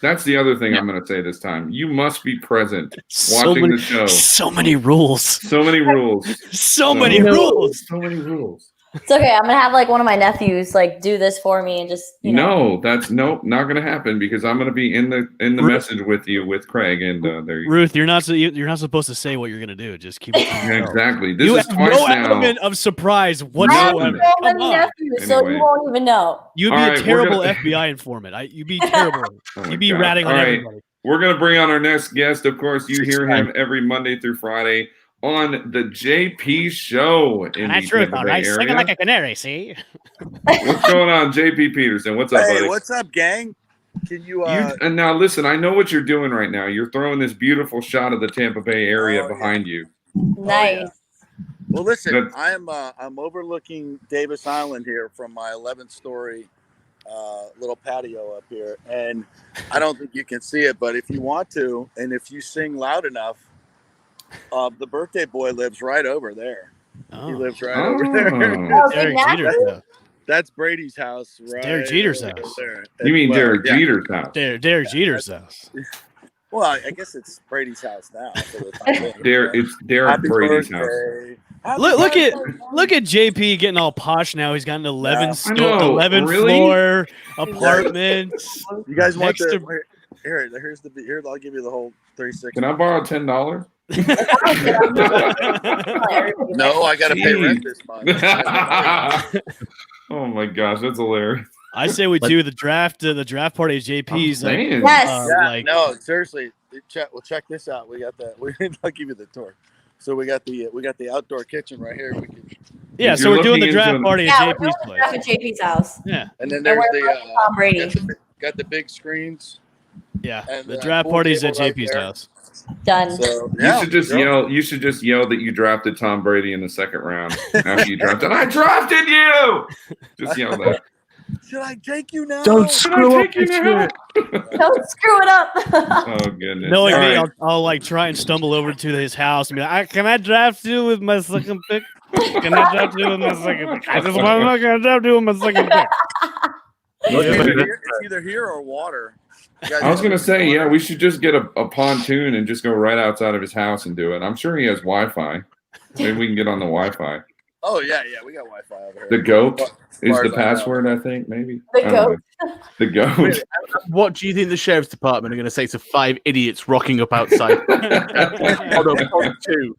That's the other thing I'm going to say this time. You must be present watching the show. So many rules. So many rules. So many rules. So many rules. It's okay. I'm gonna have like one of my nephews like do this for me and just No, that's not going to happen because I'm going to be in the message with you with Craig and there you Ruth, you're not supposed to say what you're gonna do. Just keep it. Exactly. This You is have twice no now. element of surprise I have whatsoever. so Come many on. nephews, so Anyway. you won't even know. You'd be All a right, we're terrible gonna- FBI informant. You'd be terrible. Oh my You'd be God. ratting on All right. everybody. We're going to bring on our next guest. Of course, you hear him every Monday through Friday on the JP Show in the Tampa Bay area. a canary. See. What's going on, JP Peterson? What's up, Hey, buddy? what's up, gang? Can you? And now listen, I know what you're doing right now. You're throwing this beautiful shot of the Tampa Bay area Oh, yeah. behind you. Nice. Well, listen, That's- I'm overlooking Davis Island here from my 11th-story little patio up here, and I don't think you can see it, but if you want to, and if you sing loud enough, the birthday boy lives right over there. He lives right over there. Oh. Derek Jeter's house. That's Brady's house, right? Derek Jeter's over house. there. You mean Well, Derek yeah. Jeter's house? Derek Jeter's house. Well, I guess it's Brady's house now. For the time being. It's Derek Happy Brady's house. birthday. Happy Look birthday. at JP getting all posh now. He's got an 11 I know, 11 really? floor apartment. You guys want Next the to- here? I'll give you the whole 360. Can I borrow $10? No, I got to pay rent this month. Oh my gosh, that's hilarious. I say we do the draft party at JP's. Like, Man. Yes. Yeah, no, seriously. Check this out. We got the. I'll give you the tour. So we got the outdoor kitchen right here. We can, yeah, If so you're we're doing the looking draft into- party Yeah, at we're JP's doing the place. stuff at JP's house. Yeah, and then And there's we're the going Tom Brady. got the big screens. yeah. And The the draft pool party's at table right JP's there. house. Done. So You should just yell. You should just yell that you drafted Tom Brady in the second round after you drafted. I drafted you. Just yell that. Should I take you now? Don't Should screw I up take you the now? Don't screw it up. Oh goodness. Knowing All me, right. I'll like try and stumble over to his house and be like, "Can I draft you with my second pick? Can I draft you with my second pick? I just want to draft you with my second pick." It's either here or water. You guys I was gonna want say, yeah, water? we should just get a pontoon and just go right outside of his house and do it. I'm sure he has Wi-Fi. Maybe we can get on the Wi-Fi. Oh yeah, we got Wi-Fi over here. The goat As is far the as I know. password, I think. Maybe The I don't goat. know. The goat. What do you think the sheriff's department are going to say to 5 idiots rocking up outside? on two.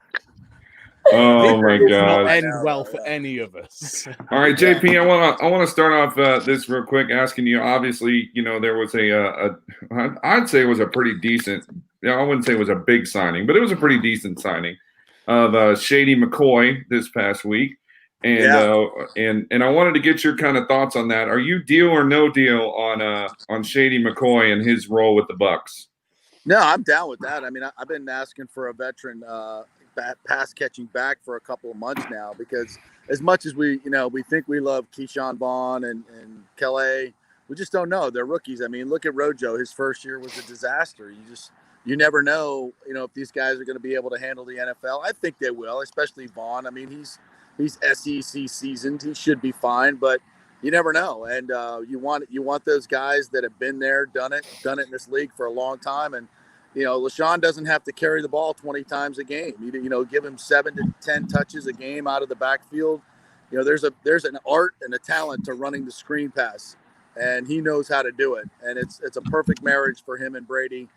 Oh my This will not god! end well for any of us. All right, JP, I want to start off this real quick, asking you. Obviously, you know there was I'd say it was a pretty decent. I wouldn't say it was a big signing, but it was a pretty decent signing of Shady McCoy this past week, and I wanted to get your kind of thoughts on that. Are you deal or no deal on Shady McCoy and his role with the Bucks? No, I'm down with that. I mean, I've been asking for a veteran pass catching back for a couple of months now because as much as we think we love Keyshawn Vaughn and Kelly, we just don't know. They're rookies. I mean, look at RoJo. His first year was a disaster. You never know, if these guys are going to be able to handle the NFL. I think they will, especially Vaughn. I mean, he's SEC seasoned. He should be fine, but you never know. And you want those guys that have been there, done it in this league for a long time. And LaShawn doesn't have to carry the ball 20 times a game. Give him 7 to 10 touches a game out of the backfield. There's an art and a talent to running the screen pass, and he knows how to do it. And it's a perfect marriage for him and Brady.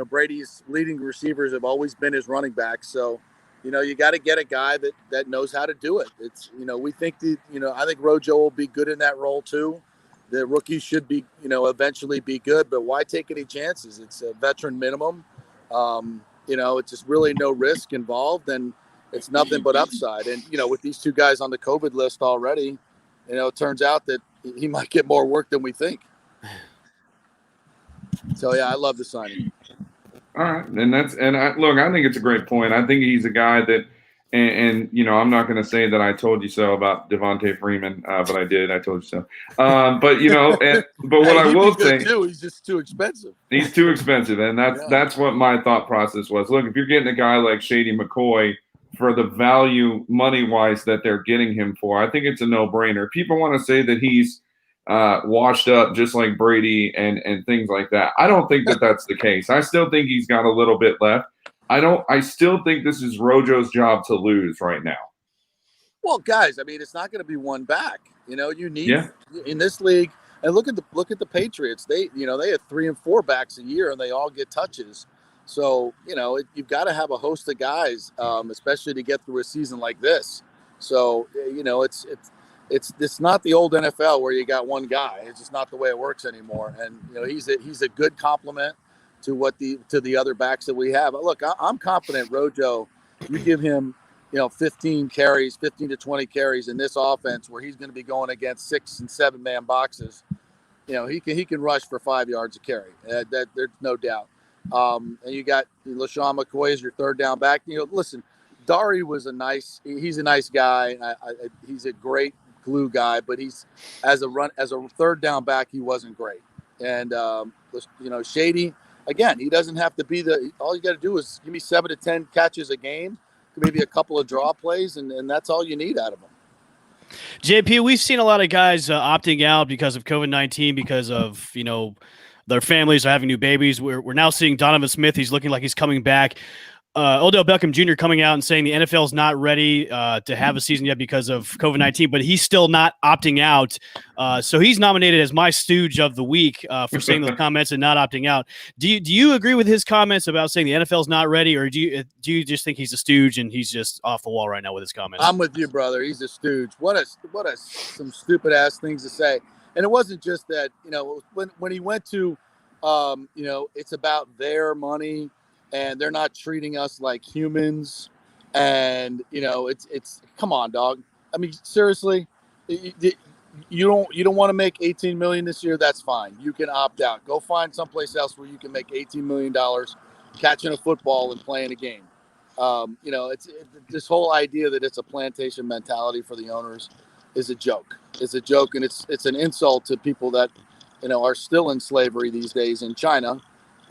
Brady's leading receivers have always been his running backs. So, you got to get a guy that knows how to do it. It's, we think I think RoJo will be good in that role too. The rookies should be, eventually be good, but why take any chances? It's a veteran minimum. It's just really no risk involved, and it's nothing but upside. And, with these two guys on the COVID list already, it turns out that he might get more work than we think. So, yeah, I love the signing. All right. I think it's a great point. I think he's a guy that, and I'm not going to say that I told you so about Devontae Freeman, but I did. I told you so. But what I will say, too, he's just too expensive. He's too expensive, and that's what my thought process was. Look, if you're getting a guy like Shady McCoy for the value money-wise that they're getting him for, I think it's a no-brainer. People want to say that he's washed up just like Brady and things like that. I don't think that that's the case. I still think he's got a little bit left. I still think this is RoJo's job to lose right now. Well, guys, it's not going to be one back. You need in this league, and look at the Patriots. They have 3 and 4 backs a year, and they all get touches. So you've got to have a host of guys, especially to get through a season like this. So it's not the old NFL where you got one guy. It's just not the way it works anymore. And he's a good complement to the other backs that we have. Look, I'm confident RoJo, you give him 15 to 20 carries in this offense where he's going to be going against 6 and 7 man boxes. He can rush for 5 yards a carry. That there's no doubt. And you got LaShawn McCoy as your third down back. Listen, Dari he's a nice guy. He's a great glue guy, but he's as a third down back, he wasn't great. And Shady, again, he doesn't have to be all you got to do is give me 7 to 10 catches a game, maybe a couple of draw plays, and that's all you need out of him. JP, we've seen a lot of guys opting out because of COVID-19, because of, their families are having new babies. We're now seeing Donovan Smith. He's looking like he's coming back. Odell Beckham Jr. coming out and saying the NFL is not ready to have a season yet because of COVID-19, but he's still not opting out. So he's nominated as my stooge of the week for saying those comments and not opting out. Do you agree with his comments about saying the NFL is not ready, or do you just think he's a stooge and he's just off the wall right now with his comments? I'm with you, brother. He's a stooge. What some stupid ass things to say. And it wasn't just that, when he went to, it's about their money. And they're not treating us like humans, and it's come on, dog. Seriously, you don't want to make $18 million this year. That's fine. You can opt out. Go find someplace else where you can make $18 million catching a football and playing a game. This whole idea that it's a plantation mentality for the owners is a joke. It's a joke, and it's an insult to people that are still in slavery these days in China.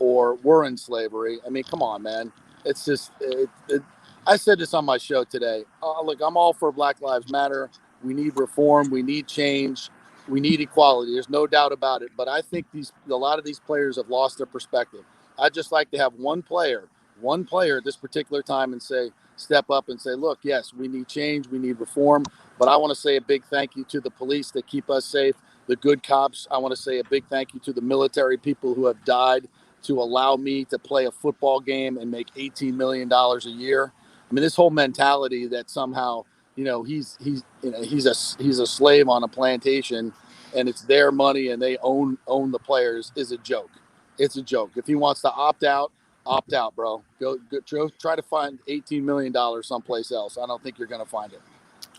Or were in slavery. Come on, man. It's just, I said this on my show today. Look, I'm all for Black Lives Matter. We need reform. We need change. We need equality. There's no doubt about it. But I think a lot of these players have lost their perspective. I'd just like to have one player at this particular time and step up and say, look, yes, we need change. We need reform. But I want to say a big thank you to the police that keep us safe, the good cops. I want to say a big thank you to the military people who have died to allow me to play a football game and make $18 million a year. This whole mentality that somehow, he's a slave on a plantation and it's their money and they own the players is a joke. It's a joke. If he wants to opt out, bro. Go try to find $18 million someplace else. I don't think you're going to find it.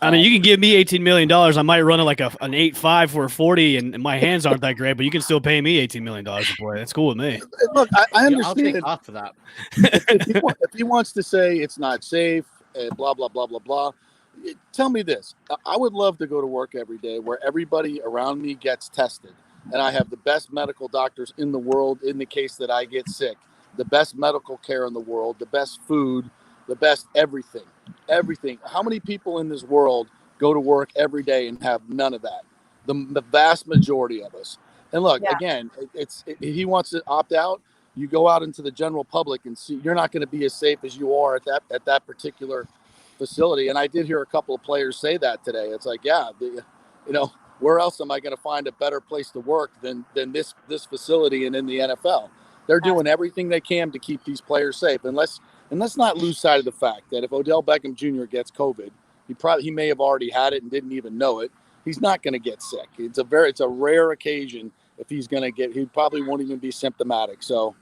You can give me $18 million. I might run it like an 8.5 for a 40, and my hands aren't that great, but you can still pay me $18 million to play. That's cool with me. Look, I understand. I'll take off for that. If he wants to say it's not safe, and blah, blah, blah, blah, blah, tell me this. I would love to go to work every day where everybody around me gets tested, and I have the best medical doctors in the world in the case that I get sick, the best medical care in the world, the best food, the best everything. How many people in this world go to work every day and have none of that? The vast majority of us. And look, again, he wants to opt out. you go out into the general public and see, you're not going to be as safe as you are at that particular facility. And I did hear a couple of players say that today. It's like, yeah, where else am I going to find a better place to work than this facility and in the NFL? They're doing everything they can to keep these players safe. And let's not lose sight of the fact that if Odell Beckham Jr. gets COVID, he may have already had it and didn't even know it. He's not going to get sick. It's a rare occasion if he's going to get. He probably won't even be symptomatic. So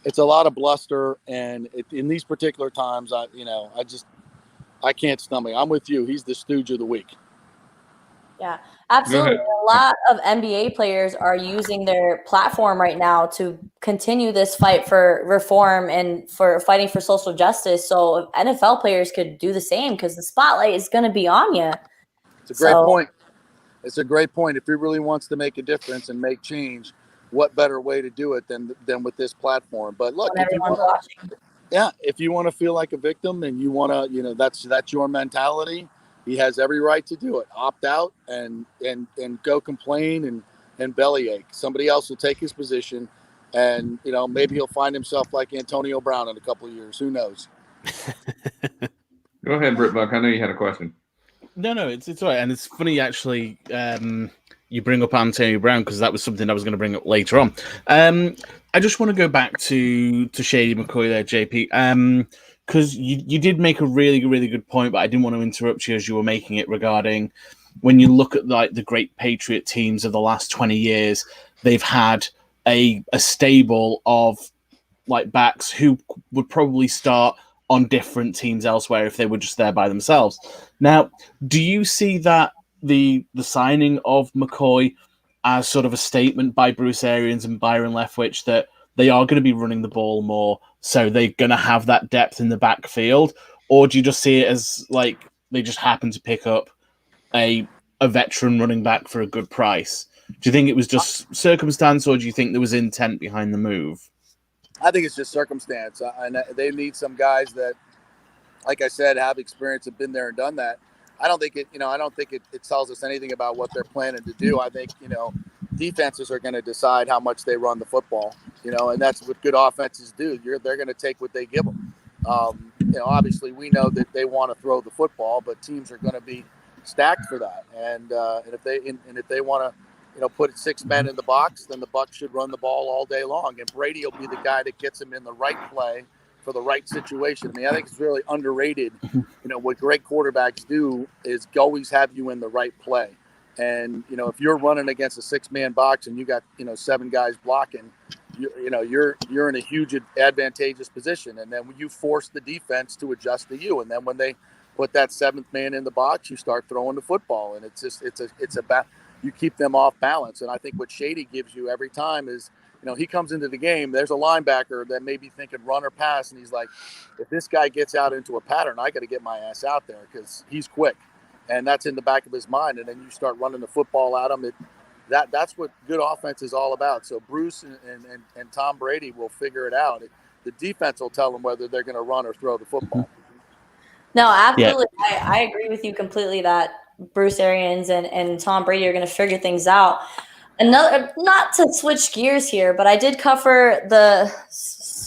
it's a lot of bluster, and in these particular times, I can't stomach. I'm with you. He's the stooge of the week. Yeah, absolutely. A lot of NBA players are using their platform right now to continue this fight for reform and for fighting for social justice. So NFL players could do the same because the spotlight is going to be on you. It's a great point. It's a great point. If he really wants to make a difference and make change, what better way to do it than with this platform? But look, if you want to feel like a victim and you want to, that's your mentality. He has every right to do it. Opt out and go complain and bellyache. Somebody else will take his position, and maybe he'll find himself like Antonio Brown in a couple of years. Who knows? Go ahead, Britt Buck. I know you had a question. No, it's all right. And it's funny, actually, you bring up Antonio Brown because that was something I was going to bring up later on. I just want to go back to Shady McCoy there, JP, because you did make a really, really good point, but I didn't want to interrupt you as you were making it regarding when you look at like the great Patriot teams of the last 20 years, they've had a stable of like backs who would probably start on different teams elsewhere if they were just there by themselves. Now, do you see that the signing of McCoy as sort of a statement by Bruce Arians and Byron Leftwich that they are going to be running the ball more, so they're going to have that depth in the backfield? Or do you just see it as like they just happen to pick up a veteran running back for a good price? Do you think it was just circumstance, or do you think there was intent behind the move? I think it's just circumstance. And they need some guys that, like I said, have experience, have been there and done that. I don't think it tells us anything about what they're planning to do. I think, defenses are going to decide how much they run the football, and that's what good offenses do. They're going to take what they give them. Obviously we know that they want to throw the football, but teams are going to be stacked for that. And if they want to, put 6 men in the box, then the Bucs should run the ball all day long. And Brady will be the guy that gets him in the right play for the right situation. I mean, I think it's really underrated. What great quarterbacks do is always have you in the right play. And, if you're running against a 6-man box and you got, 7 guys blocking, you're in a huge advantageous position. And then you force the defense to adjust to you. And then when they put that 7th man in the box, you start throwing the football. And it's about, you keep them off balance. And I think what Shady gives you every time is, he comes into the game, there's a linebacker that may be thinking run or pass. And he's like, if this guy gets out into a pattern, I got to get my ass out there because he's quick. And that's in the back of his mind. And then you start running the football at him. That's what good offense is all about. So Bruce and Tom Brady will figure it out. The defense will tell them whether they're going to run or throw the football. No, absolutely. Yeah. I agree with you completely that Bruce Arians and Tom Brady are going to figure things out. Not to switch gears here, but I did cover the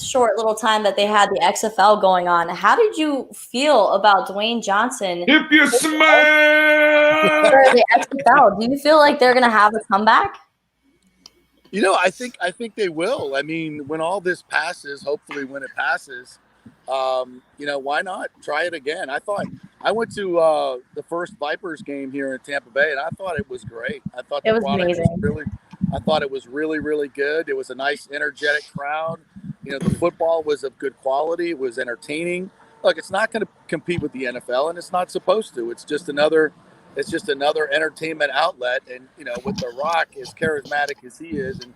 short little time that they had the XFL going on. How did you feel about Dwayne Johnson? If you smell the XFL, do you feel like they're going to have a comeback? I think they will. I mean, when all this passes, hopefully when it passes, why not try it again? I went to the first Vipers game here in Tampa Bay, and I thought it was great. I thought it was amazing. I thought it was really, really good. It was a nice, energetic crowd. The football was of good quality. It was entertaining. Look, it's not going to compete with the NFL, and it's not supposed to. It's just another entertainment outlet. And with The Rock, as charismatic as he is, and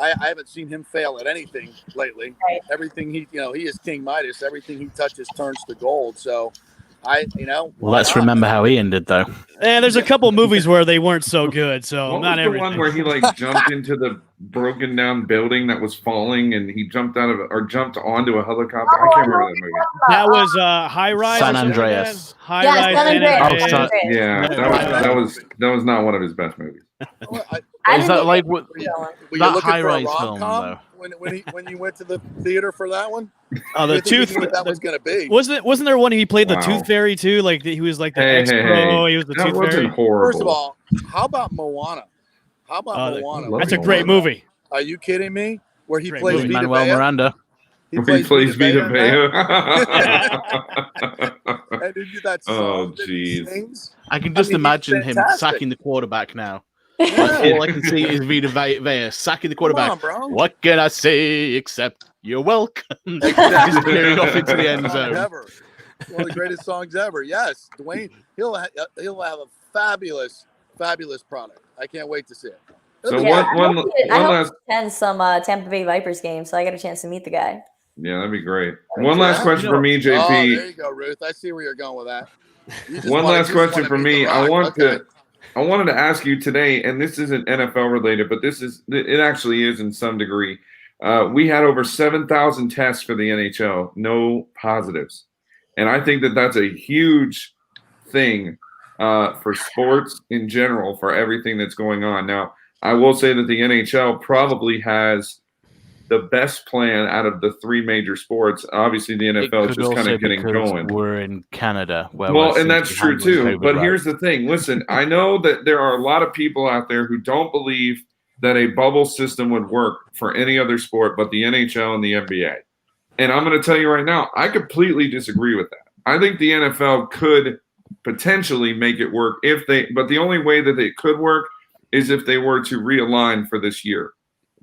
I haven't seen him fail at anything lately. Right. Everything he is King Midas. Everything he touches turns to gold. So let's remember how he ended, though. And there's a couple movies where they weren't so good. So what not was everything. The one where he jumped into broken down building that was falling, and he jumped onto a helicopter. I can't remember that movie. That was High Rise. San or something like Andreas. that? High Yeah, Rise. San Andreas. Andreas. Yeah, that was not one of his best movies. Is that like what? Were you That looking for a high-rise film, rom-com though. when you went to the theater for that one? Oh, the What did you Tooth. think that was going to be? Wasn't there one he played the Wow. Tooth Fairy too? Like he was like the Hey, ex-pro. He was the that Tooth wasn't Fairy. horrible. First of all, how about Moana? How about Moana? love That's a Moana. great movie. Are you kidding me? Where he Great plays movie. Vita Manuel Vea? Miranda. He He plays plays Vita in that? Vea. And he did that Oh, song that he jeez. sings. I can just I mean, he's imagine him fantastic. sacking the quarterback now. Yeah. All I can see is Vita Vea sacking the Come quarterback. on, bro. What can I say except you're welcome? Exactly. Disappearing off into the end Song zone. ever. One of the greatest songs ever. Yes, Dwayne. He'll have a fabulous product. I can't wait to see it. So Yeah, one I hope last. he attends some Tampa Bay Vipers games, so I get a chance to meet the guy. Yeah, that'd be great. One last Yeah. question for me, Oh, there JP. you go, Ruth. I see where you're going with that. You just One wanna- last you just question wanna for beat me. The I Rock. wanted to ask you today, and this isn't NFL related, but it actually is in some degree. We had over 7,000 tests for the NHL, no positives, and I think that that's a huge thing for sports in general, for everything that's going on. Now, I will say that the NHL probably has the best plan out of the three major sports. Obviously, the NFL is just kind of getting going. We're in Canada. Well, and that's true too. But here's the thing. Listen, I know that there are a lot of people out there who don't believe that a bubble system would work for any other sport but the NHL and the NBA. And I'm going to tell you right now, I completely disagree with that. I think the NFL could potentially make it work but the only way that it could work is if they were to realign for this year,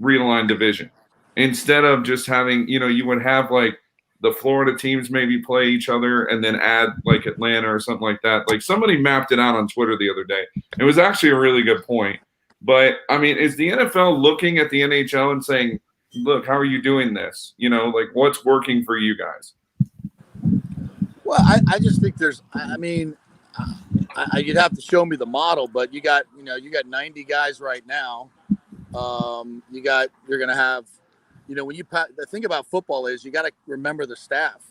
realign division. Instead of just having, you would have like the Florida teams maybe play each other and then add like Atlanta or something like that. Like somebody mapped it out on Twitter the other day. It was actually a really good point. But I mean, is the NFL looking at the NHL and saying, look, how are you doing this? Like what's working for you guys? Well, I just think you'd have to show me the model, but you got 90 guys right now. You're going to have, when the thing about football is you got to remember the staff.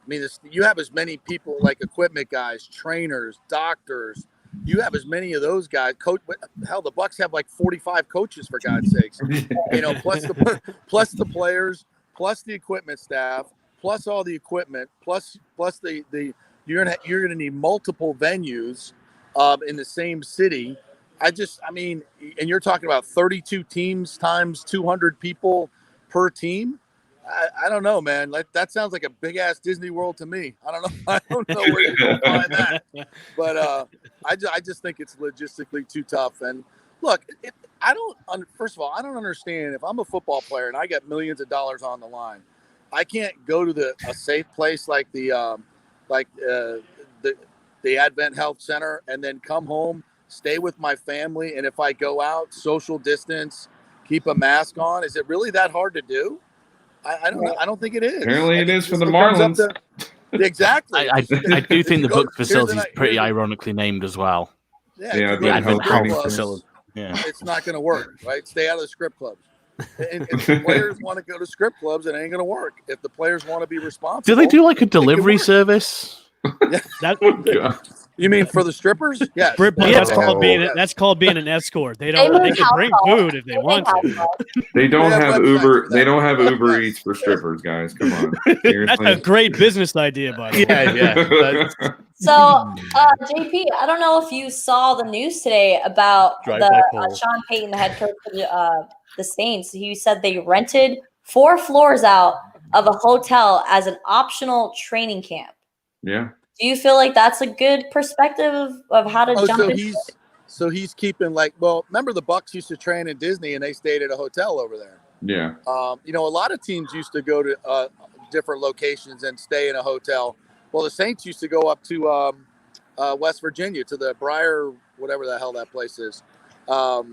I mean, you have as many people like equipment guys, trainers, doctors. You have as many of those guys. Hell, the Bucks have like 45 coaches for God's sakes. Plus the players, plus the equipment staff, plus all the equipment, plus you're gonna need multiple venues in the same city. And you're talking about 32 teams times 200 people per team. I don't know, man. That sounds like a big ass Disney World to me. I don't know where you're gonna find that. But I just think it's logistically too tough. And look, first of all, I don't understand if I'm a football player and I got millions of dollars on the line. I can't go to a safe place like the Advent Health Center and then come home, stay with my family, and if I go out, social distance, keep a mask on. Is it really that hard to do? I don't think it is. Apparently it is for the Marlins. Exactly. I do think the Bucks facility is pretty here's ironically named as well. Yeah, Yeah, if you the go to Advent strip Health clubs, facility. Yeah. it's not going to work, right? Stay out of the strip clubs. And if the players want to go to strip clubs, it ain't going to work. If the players want to be responsible, Do they do like a delivery service? You mean for the strippers? Yes. That's Oh. called being an escort. They They can bring make food if they want to. They don't They have have websites Uber. for They that. don't have Uber Eats for strippers, guys. Come on. That's Seriously. a great business idea, by the way. Yeah. So, JP, I don't know if you saw the news today about Drive back home. Sean Payton, the head coach of the Saints. He said they rented 4 floors out of a hotel as an optional training camp. Yeah. Do you feel like that's a good perspective of how to jump in? So he's keeping remember the Bucks used to train in Disney and they stayed at a hotel over there. Yeah. A lot of teams used to go to different locations and stay in a hotel. Well, the Saints used to go up to West Virginia to the Briar, whatever the hell that place is. So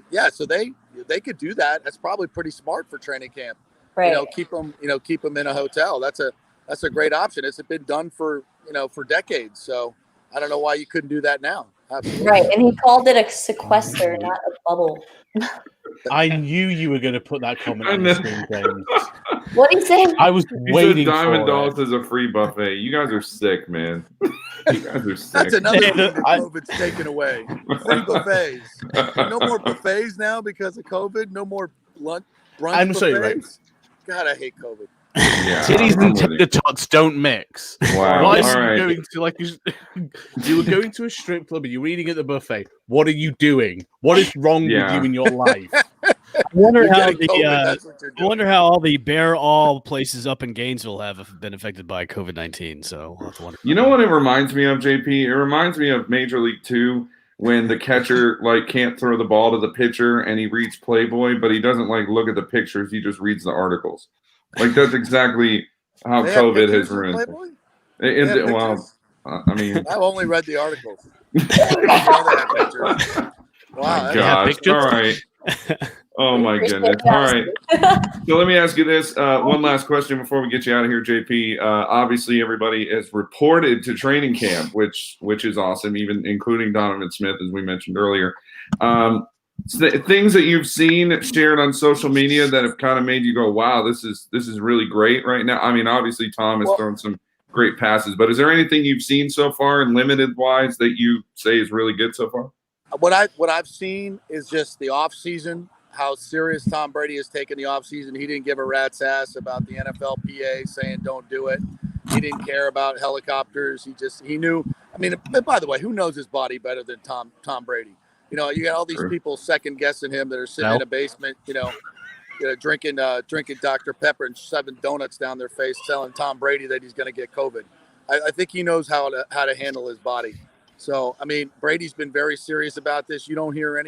they could do that. That's probably pretty smart for training camp. Right. Keep them in a hotel. That's a great option. It's been done for decades. So I don't know why you couldn't do that now. Absolutely. Right. And he called it a sequester, not a bubble. I knew you were going to put that comment on the screen, James. What do you say? I was He waiting said Diamond for Dolls it. is a free buffet. You guys are sick, man. You guys are sick. That's another Hey, thing that COVID's taken away. Free buffets. No more buffets now because of COVID. No more brunch I'm buffets. sorry, right. God, I hate COVID. Yeah, Titties I'm and with you. tater tots don't mix. Wow. Why All are right. you going to you were going to a strip club and you're eating at the buffet? What are you doing? What is wrong with Yeah. you in your life? I wonder You're how getting COVID, that's what you're I doing. wonder how all the Bear All places up in Gainesville have been affected by COVID-19. So we'll have to wonder. You know what it reminds me of, JP? It reminds me of Major League 2 when the catcher can't throw the ball to the pitcher and he reads Playboy, but he doesn't look at the pictures. He just reads the articles. That's exactly how They have COVID pictures has for ruined. Playboy? They have well, pictures? I mean, I've only read the articles. I didn't know they had pictures. Wow, my that's have gosh. pictures? All right. Oh my Appreciate goodness. that. All right. So let me ask you this one last question before we get you out of here, JP. Obviously, everybody has reported to training camp, which is awesome, even including Donovan Smith, as we mentioned earlier. Things that you've seen shared on social media that have kind of made you go, "Wow, this is really great right now." I mean, obviously, Tom has thrown some great passes, but is there anything you've seen so far, and limited wise, that you say is really good so far? What I've seen is just the off season, how serious Tom Brady has taken the off season. He didn't give a rat's ass about the NFLPA saying don't do it. He didn't care about helicopters. He knew. I mean, by the way, who knows his body better than Tom Brady? You got all these people second guessing him that are sitting in a basement, drinking Dr. Pepper and shoving donuts down their face, telling Tom Brady that he's going to get COVID. I think he knows how to handle his body. So, I mean, Brady's been very serious about this. You don't hear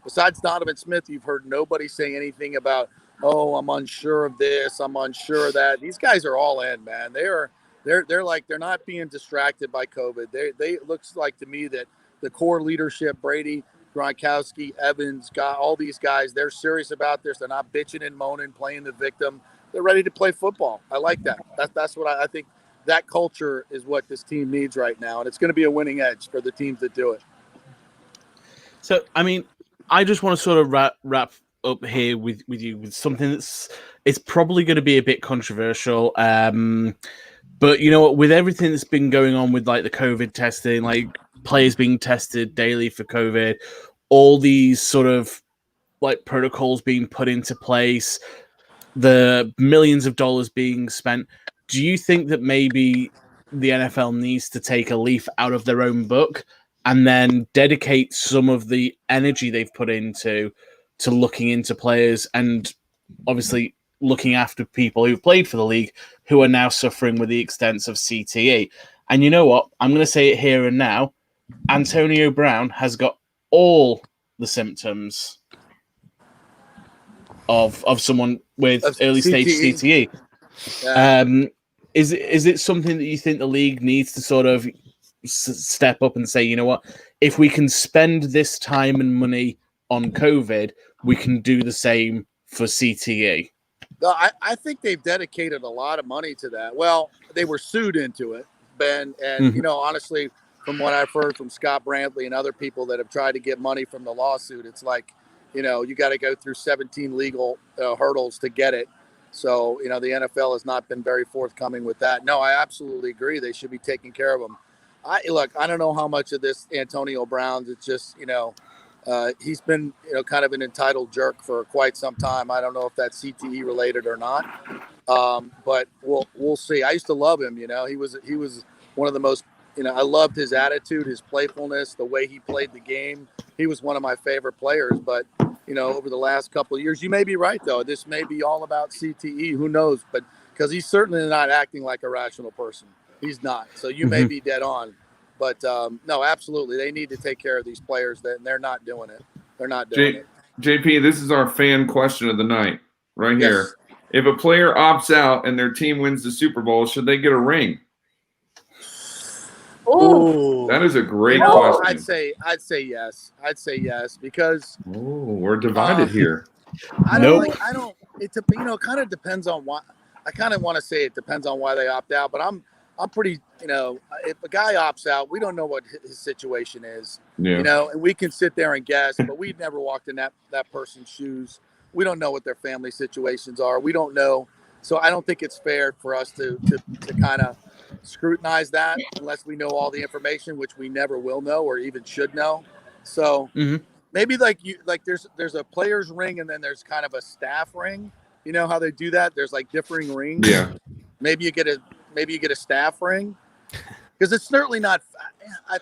besides Donovan Smith, you've heard nobody say anything about, oh, I'm unsure of this, I'm unsure of that. These guys are all in, man. They're not being distracted by COVID. It looks like to me that the core leadership, Brady, Gronkowski, Evans, all these guys, they're serious about this. They're not bitching and moaning, playing the victim. They're ready to play football. I like that. That's what I think. That culture is what this team needs right now, and it's going to be a winning edge for the teams that do it. So, I mean, I just want to sort of wrap up here with you with something it's probably going to be a bit controversial. But you know what? With everything that's been going on with the COVID testing, players being tested daily for COVID, all these sort of protocols being put into place, the millions of dollars being spent. Do you think that maybe the NFL needs to take a leaf out of their own book and then dedicate some of the energy they've put into looking into players and obviously looking after people who've played for the league who are now suffering with the extents of CTE? And you know what? I'm going to say it here and now. Antonio Brown has got all the symptoms of someone with early stage CTE. Yeah. Is it something that you think the league needs to sort of step up and say, you know what, if we can spend this time and money on COVID, we can do the same for CTE? No, I think they've dedicated a lot of money to that. Well, they were sued into it, Ben, and honestly, from what I've heard from Scott Brantley and other people that have tried to get money from the lawsuit, it's you got to go through 17 legal hurdles to get it. So, the NFL has not been very forthcoming with that. No, I absolutely agree. They should be taking care of them. I don't know how much of this Antonio Brown's. It's just, he's been, kind of an entitled jerk for quite some time. I don't know if that's CTE related or not. But we'll see. I used to love him. He was one of the most, I loved his attitude, his playfulness, the way he played the game. He was one of my favorite players, but over the last couple of years, you may be right, though. This may be all about CTE. Who knows? But because he's certainly not acting like a rational person. He's not. So you may be dead on. But, no, absolutely. They need to take care of these players, and they're not doing it. They're not doing it. JP, this is our fan question of the night right here. Yes. If a player opts out and their team wins the Super Bowl, should they get a ring? Ooh. That is a great question. I'd say yes. I'd say yes because we're divided here. I don't. It kind of depends on why. I kind of want to say it depends on why they opt out, but I'm pretty if a guy opts out, we don't know what his situation is, Yeah. and we can sit there and guess, but we've never walked in that person's shoes. We don't know what their family situations are. We don't know. So I don't think it's fair for us to kind of scrutinize that unless we know all the information, which we never will know or even should know. So maybe there's a player's ring and then there's kind of a staff ring. You know how they do that? There's like differing rings. Yeah. Maybe you get a staff ring. Because it's certainly not.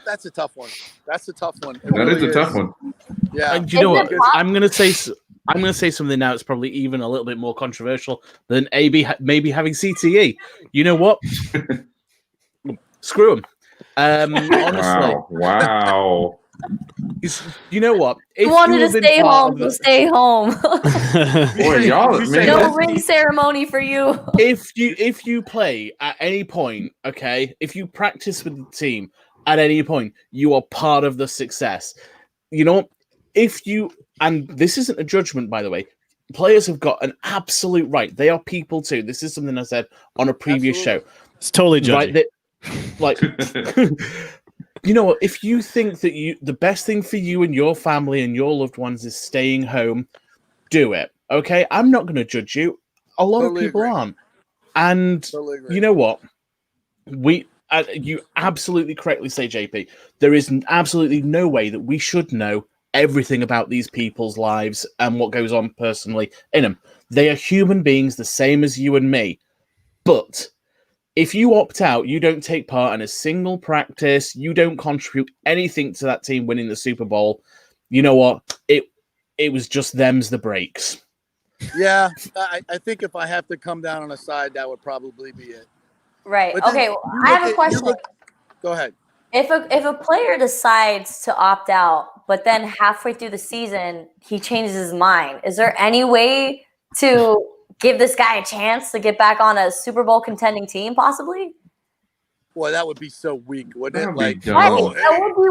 That's a tough one. That's a tough one. That is a tough one. Yeah. And you know what? I'm gonna say something now that's probably even a little bit more controversial than maybe having CTE. You know what? Screw him. Honestly, wow. You know what? If you wanted to stay home, so stay home. Boy, y'all, no ring ceremony for you. If you play at any point, okay, if you practice with the team at any point, you are part of the success. You know, and this isn't a judgment, by the way. Players have got an absolute right. They are people too. This is something I said on a previous show. It's totally judgy. Right, you know what? If you think that the best thing for you and your family and your loved ones is staying home, do it. Okay, I'm not going to judge you. A lot of people aren't, and you know what? You absolutely correctly say, JP. There is absolutely no way that we should know everything about these people's lives and what goes on personally in them. They are human beings, the same as you and me, but if you opt out, you don't take part in a single practice, you don't contribute anything to that team winning the Super Bowl, you know what? It was just them's the breaks. Yeah, I think if I have to come down on a side, that would probably be it. Right. Okay, I have a question. Go ahead. If a player decides to opt out, but then halfway through the season, he changes his mind, is there any way to give this guy a chance to get back on a Super Bowl contending team, possibly? Well, that would be so weak, wouldn't it? Like, that would be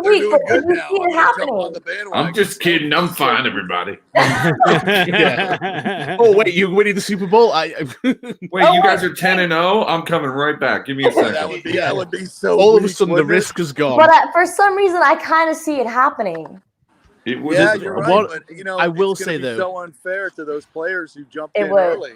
weak, but if you see it happening. I'm just kidding. I'm fine, everybody. Yeah. Oh, wait, you're winning the Super Bowl? Wait, you guys are 10-0? I'm coming right back. Give me a second. That would be so all weak, of a sudden, the risk is gone. But for some reason, I kind of see it happening. Yeah, you're right. But, I will it's say, be though, so unfair to those players who jumped in early.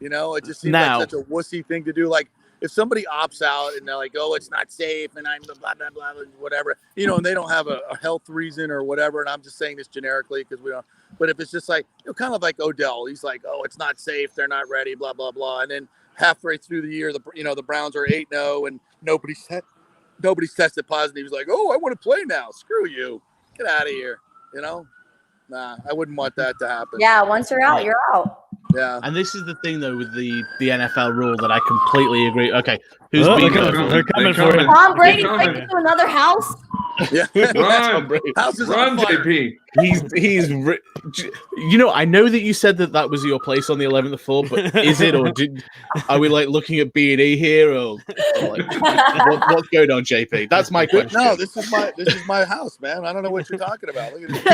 You know, it just seems like such a wussy thing to do. Like, if somebody opts out and they're like, oh, it's not safe and I'm blah, blah, blah, whatever, and they don't have a health reason or whatever, and I'm just saying this generically because we don't, but if it's just like, kind of like Odell, he's like, oh, it's not safe, they're not ready, blah, blah, blah. And then halfway through the year, the Browns are 8-0 and nobody's tested positive. He's like, oh, I want to play now. Screw you. Get out of here. Nah, I wouldn't want that to happen. Yeah, once you're out, you're out. Yeah. And this is the thing, though, with the NFL rule that I completely agree. Okay, who's being they're coming for it? Tom Brady breaking into another house? Yeah. House is on fire. JP. He's I know that you said that was your place on the 11th floor, but is it, or are we like looking at B&E here, or like, what's going on, JP? That's my question. No, this is my house, man. I don't know what you're talking about. Look at this.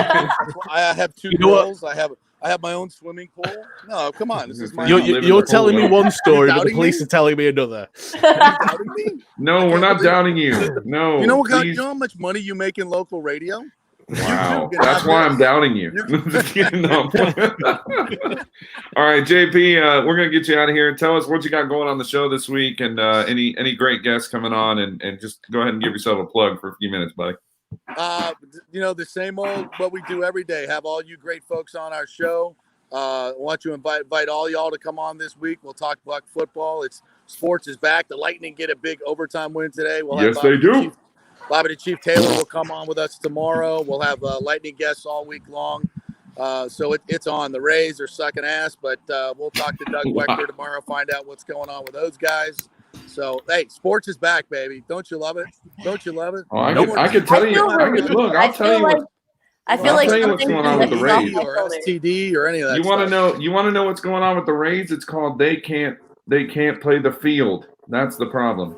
I have two girls. I have my own swimming pool. No, come on. This is my house. You're telling me one story, but the police are telling me another. Doubting me? No, we're not doubting you. No. You know how much money you make in local radio? Wow, that's why I'm doubting you. All right, JP, we're gonna get you out of here. Tell us what you got going on the show this week, and any great guests coming on, and just go ahead and give yourself a plug for a few minutes, buddy. The same old what we do every day. Have all you great folks on our show. I want to invite all y'all to come on this week. We'll talk Buck football. Sports is back. The Lightning get a big overtime win today. Yes, they do. Bobby the Chief Taylor will come on with us tomorrow. We'll have Lightning guests all week long. So it's on. The Rays are sucking ass, but we'll talk to Doug Wechter tomorrow, find out what's going on with those guys. So, hey, sports is back, baby. Don't you love it? Don't you love it? Oh, I can tell you. I'll tell you. I feel like what's going on with the Rays or STD or any of that. You want to know? You want to know what's going on with the Rays? It's called they can't play the field. That's the problem.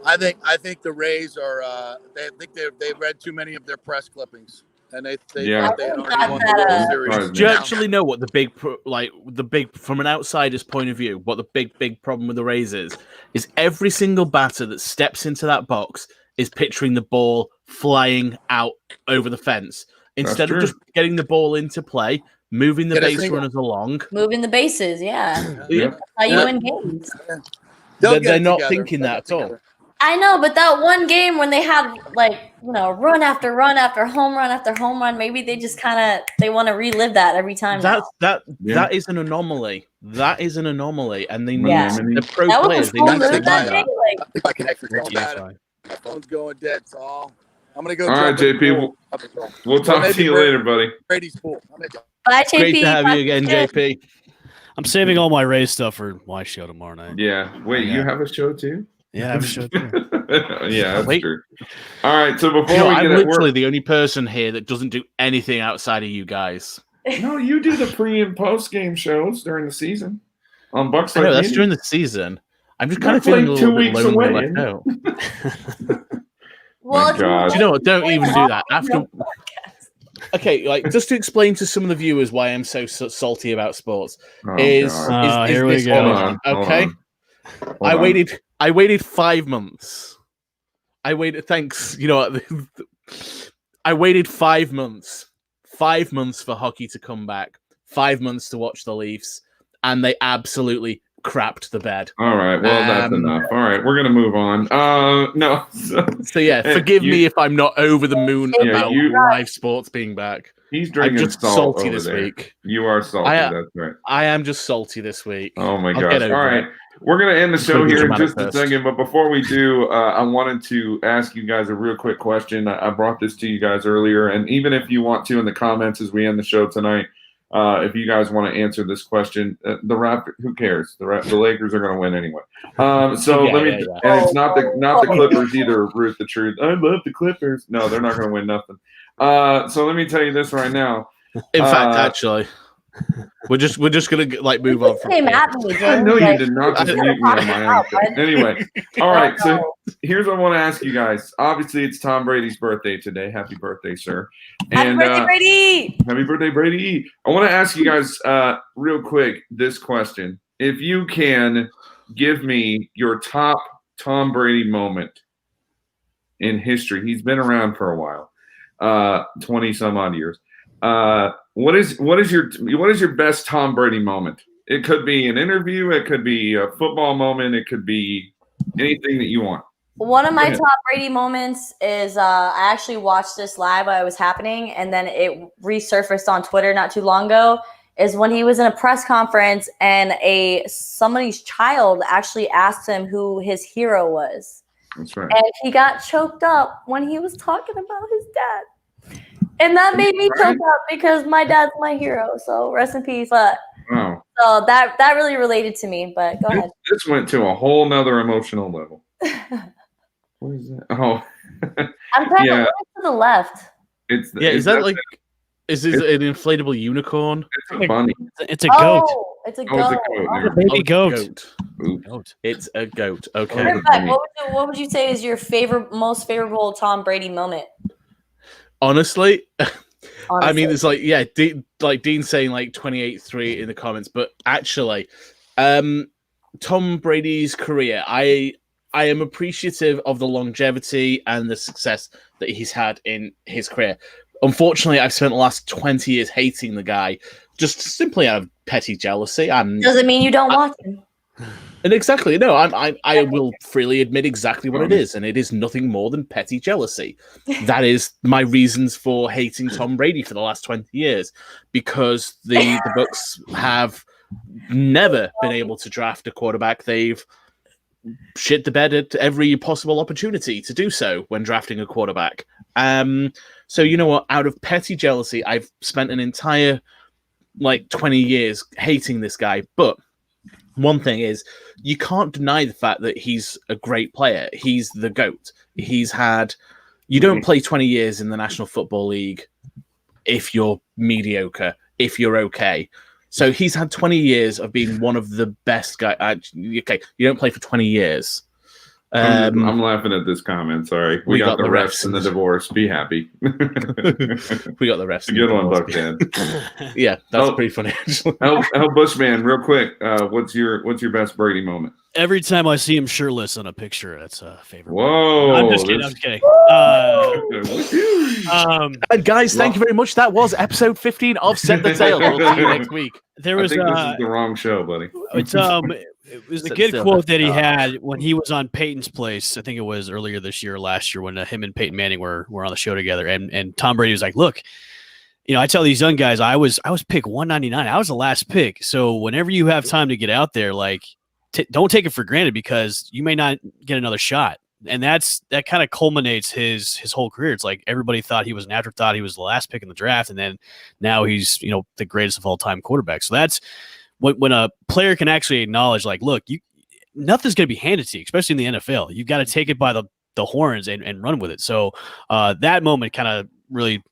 I think the Rays are. They've read too many of their press clippings. and they Yeah. thought they had I already won the thought World that, Series. Do you Now- actually know what the big from an outsider's point of view, what the big problem with the Rays is every single batter that steps into that box is picturing the ball flying out over the fence instead of true. just getting the ball into play, moving the Get a base single. runners along. moving the bases, yeah. Yeah. That's how you Yeah. win games. They'll get They're it not together. thinking They'll that get at all. together. I know, but that one game when they had run after run after home run after home run, maybe they just they want to relive that every time. That Yeah. that is an anomaly. That is an anomaly, and they need Yeah. the pro That players. was They a need full to move that mind day. that. I think I can actually call Yes, that. fine. My phone's going dead, so I'm gonna go. All right, jump in JP, the pool. We'll talk maybe to you Brady- later, buddy. Brady's pool. I'm gonna- Bye, JP. Great to have you again, JP. I'm saving all my Rays stuff for my show tomorrow night. Yeah. Wait, you have a show too? Yeah, I have a show too. Yeah, that's Wait. true. All right, so before You know, we I'm get it, literally the only person here that doesn't do anything outside of you guys. no, you do the pre and post game shows during the season on Bucks. I know Life that's Media. during the season. I'm just They're kind of feeling a like little 2 bit weeks lonely away. left out. Well, My God. Do you know what? Don't even do that. After, Podcast. okay, like just to explain to some of the viewers why I'm so salty about sports Oh, is God. Here we this go. going Hold on? on, Okay, hold I on. waited 5 months. I waited. Thanks. You know what? I waited 5 months. 5 months for hockey to come back. 5 months to watch the Leafs, and they absolutely crapped the bed. All right, well, that's enough. All right, we're gonna move on. No, So yeah, Hey, forgive you- me if I'm not over the moon Yeah, about you- live sports being back. he's I'm drinking just salt salty over this there. week. You are salty. I- That's right. I am just salty this week. Oh my I'll gosh! get All over right, it. we're gonna end the show Including here in dramatic just a first. second. But before we do, I wanted to ask you guys a real quick question. I brought this to you guys earlier, and even if you want to in the comments as we end the show tonight, if you guys want to answer this question, the Raptors, who cares? The Lakers are going to win anyway. So Yeah, let me, yeah. and it's not the Clippers either. Ruth, the truth. I love the Clippers. No, they're not going to win nothing. So let me tell you this right now. In fact, actually, we're just gonna like move on from Came here. at me, I James. know you like, did not just I- mute me on my own. bud. Anyway, all right. So here's what I want to ask you guys. Obviously, it's Tom Brady's birthday today. Happy birthday, sir! Happy And birthday, Brady! happy birthday, Brady! I want to ask you guys real quick this question: if you can give me your top Tom Brady moment in history, he's been around for a while, 20 some odd years. What is your best Tom Brady moment? It could be an interview, it could be a football moment, it could be anything that you want. One of my Go ahead. top Brady moments is I actually watched this live while it was happening, and then it resurfaced on Twitter not too long ago. Is when he was in a press conference and somebody's child actually asked him who his hero was, That's right. and he got choked up when he was talking about his dad, and that made me choke up because my dad's my hero. So rest in peace. But Wow. so that really related to me. But go ahead. This went to a whole nother emotional level. What is that? Oh, I'm kind Yeah. of to the left. it's Yeah, is that that's- like is this an inflatable unicorn? it's a bunny? It's a goat. Oh, it's a Oh, goat. it's a goat. Oh. There. Baby Oh, goat. Ooh. Goat. It's a goat. Okay. Oh. Perfect. What would you say is your most favorable Tom Brady moment? Honestly, I Honestly. mean, it's like Dean saying like 28-3 in the comments, but actually, Tom Brady's career, I am appreciative of the longevity and the success that he's had in his career. Unfortunately, I've spent the last 20 years hating the guy just simply out of petty jealousy. Doesn't mean you don't watch him. And exactly, no, I will freely admit exactly what it is, and it is nothing more than petty jealousy. That is my reasons for hating Tom Brady for the last 20 years, because the Bucks have never been able to draft a quarterback. They've shit the bed at every possible opportunity to do so when drafting a quarterback. So you know what? Out of petty jealousy, I've spent an entire 20 years hating this guy, but one thing is, you can't deny the fact that he's a great player. He's the GOAT. You don't play 20 years in the National Football League if you're mediocre, if you're okay. So he's had 20 years of being one of the best guys. Okay, you don't play for 20 years. I'm laughing at this comment. Sorry, we got the refs in the divorce. Be happy. We got the refs. Good one, Buck Dan. Yeah, that's pretty funny. Actually. Bushman, real quick. What's your best Brady moment? Every time I see him shirtless on a picture, that's a favorite. Whoa! I'm just kidding. I'm just kidding. And guys, thank you very much. That was episode 15 of Set the Sail. We'll see you next week. This is the wrong show, buddy. It was a good quote that he had when he was on Peyton's Place. I think it was earlier this year or last year when him and Peyton Manning were on the show together. And Tom Brady was like, "Look, I tell these young guys, I was pick 199. I was the last pick. So whenever you have time to get out there, like." Don't take it for granted because you may not get another shot. And that kind of culminates his whole career. It's like everybody thought he was an afterthought. He was the last pick in the draft. And then now he's, the greatest of all time quarterback. So that's when a player can actually acknowledge, like, look, nothing's going to be handed to you, especially in the NFL. You've got to take it by the horns and run with it. So that moment kind of really,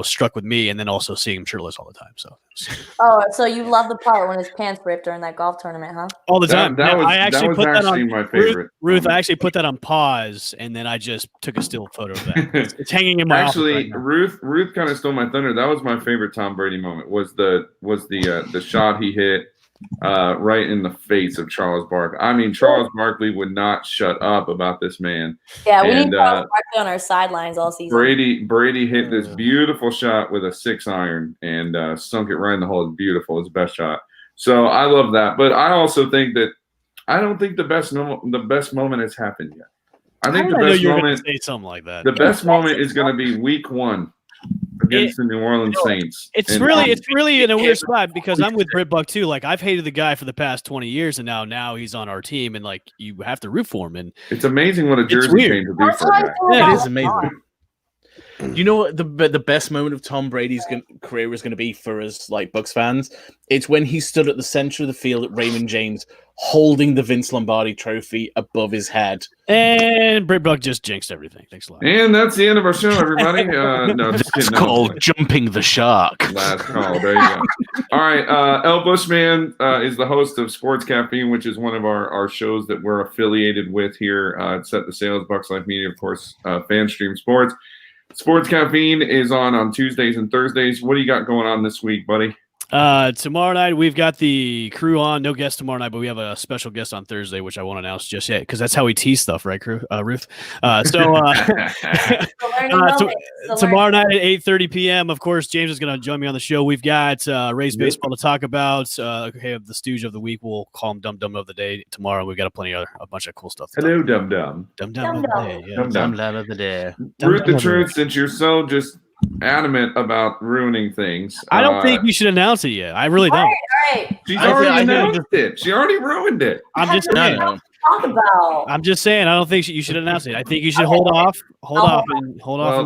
struck with me, and then also seeing him shirtless all the time. So you love the part when his pants ripped during that golf tournament, huh? All the time. That was actually my favorite. Ruth, I actually put that on pause, and then I just took a still photo of that. It's hanging in my office right now. Ruth kind of stole my thunder. That was my favorite Tom Brady moment. Was the shot he hit right in the face of Charles Barkley. I mean, Charles Barkley would not shut up about this man. Yeah, we need Charles Barkley on our sidelines all season. Brady hit this beautiful shot with a 6-iron and sunk it right in the hole. It's beautiful. It's the best shot. So I love that. But I also think that I don't think the best moment has happened yet. I think the best moment. Say something like that. The best moment is going to be Week 1. Against the New Orleans Saints. It's really in a weird spot because I'm with Britt Buck too. Like, I've hated the guy for the past 20 years, and now he's on our team, and like you have to root for him. And it's amazing what a jersey came to do for a guy. Yeah, it is amazing. You know what the best moment of Tom Brady's career is going to be for us, like Bucs fans? It's when he stood at the center of the field at Raymond James, holding the Vince Lombardi trophy above his head. And Britt Buck just jinxed everything. Thanks a lot. And that's the end of our show, everybody. No, it's called jumping the shark. Last call. There you go. All right. El Bushman is the host of Sports Caffeine, which is one of our shows that we're affiliated with here at Set the Sails, Bucks Life Media, of course, Fanstream Sports. Sports Caffeine is on Tuesdays and Thursdays. What do you got going on this week, buddy? Tomorrow night we've got the crew on. No guest tomorrow night, but we have a special guest on Thursday, which I won't announce just yet because that's how we tease stuff, right, Ruth? Tomorrow night at 8:30 p.m. Of course, James is going to join me on the show. We've got Rays baseball to talk about. The Stooge of the week. We'll call him Dum Dum of the day tomorrow. We've got a bunch of cool stuff. Hello, Dum Dum. Dum Dum of the day. Yeah. Dum Dum of the day. Ruth the Truth, since you're so just adamant about ruining things. I don't think you should announce it yet. I really don't. All right. She's already announced it. She already ruined it. I'm just saying. Talk about. I'm just saying. I don't think you should announce it. I think you should hold off.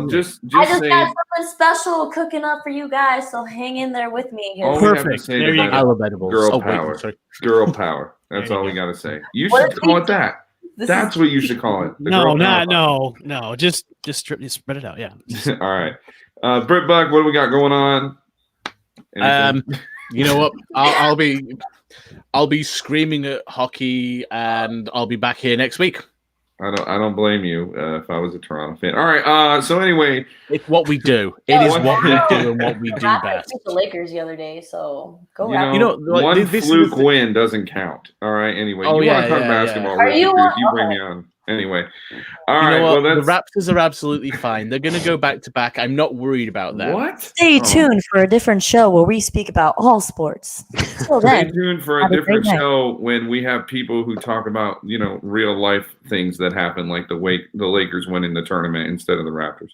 Just I just say, got something special cooking up for you guys, so hang in there with me here. Perfect. There you go. Girl power. Girl power. That's all we got to say. You should call it that. That's what you should call it. No. Just spread it out. Yeah. All right. Britt Buck, what do we got going on? You know what? I'll be screaming at hockey, and I'll be back here next week. I don't blame you if I was a Toronto fan. All right. So anyway, it's what we do. It is what we do and what we do best. The Lakers the other day, so go. One fluke win doesn't count. All right. Anyway, you want to talk basketball? You bring me on. Anyway, all right. Well, the Raptors are absolutely fine. They're going to go back to back. I'm not worried about that. What? Stay tuned for a different show where we speak about all sports. Stay tuned for a different show when we have people who talk about real life things that happen, like the Lakers winning the tournament instead of the Raptors.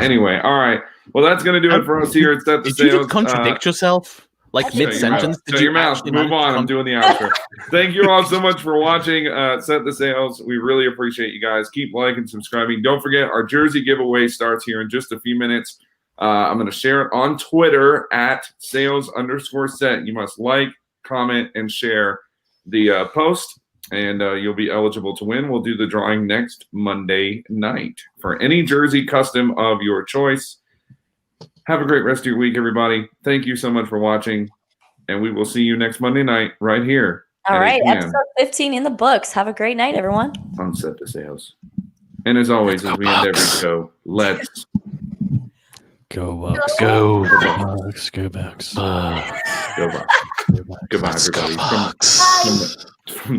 Anyway, all right. Well, that's going to do it for us here at Set the Sails. Did you just contradict yourself? Like mid-sentence? Shut your mouth. Move on. I'm doing the outro. Thank you all so much for watching Set the Sails. We really appreciate you guys. Keep liking, subscribing. Don't forget, our jersey giveaway starts here in just a few minutes. I'm going to share it on Twitter at @sales_set. You must like, comment, and share the post, and you'll be eligible to win. We'll do the drawing next Monday night for any jersey custom of your choice. Have a great rest of your week, everybody. Thank you so much for watching, and we will see you next Monday night right here All at right, 8 p.m. episode 15 in the books. Have a great night, everyone. on Set the Sales. And as always, as we end every show, let's Go Bucks. Go Bucks. Go Bucks. go Bucks. Goodbye, everybody.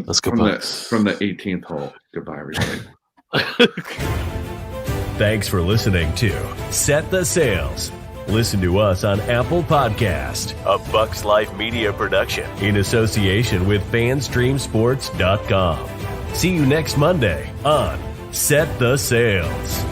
Let's go Bucks. From the 18th hole. Goodbye, everybody. Thanks for listening to Set the Sails. Listen to us on Apple Podcast, a Bucks Life Media production in association with FanstreamSports.com. See you next Monday on Set the Sails.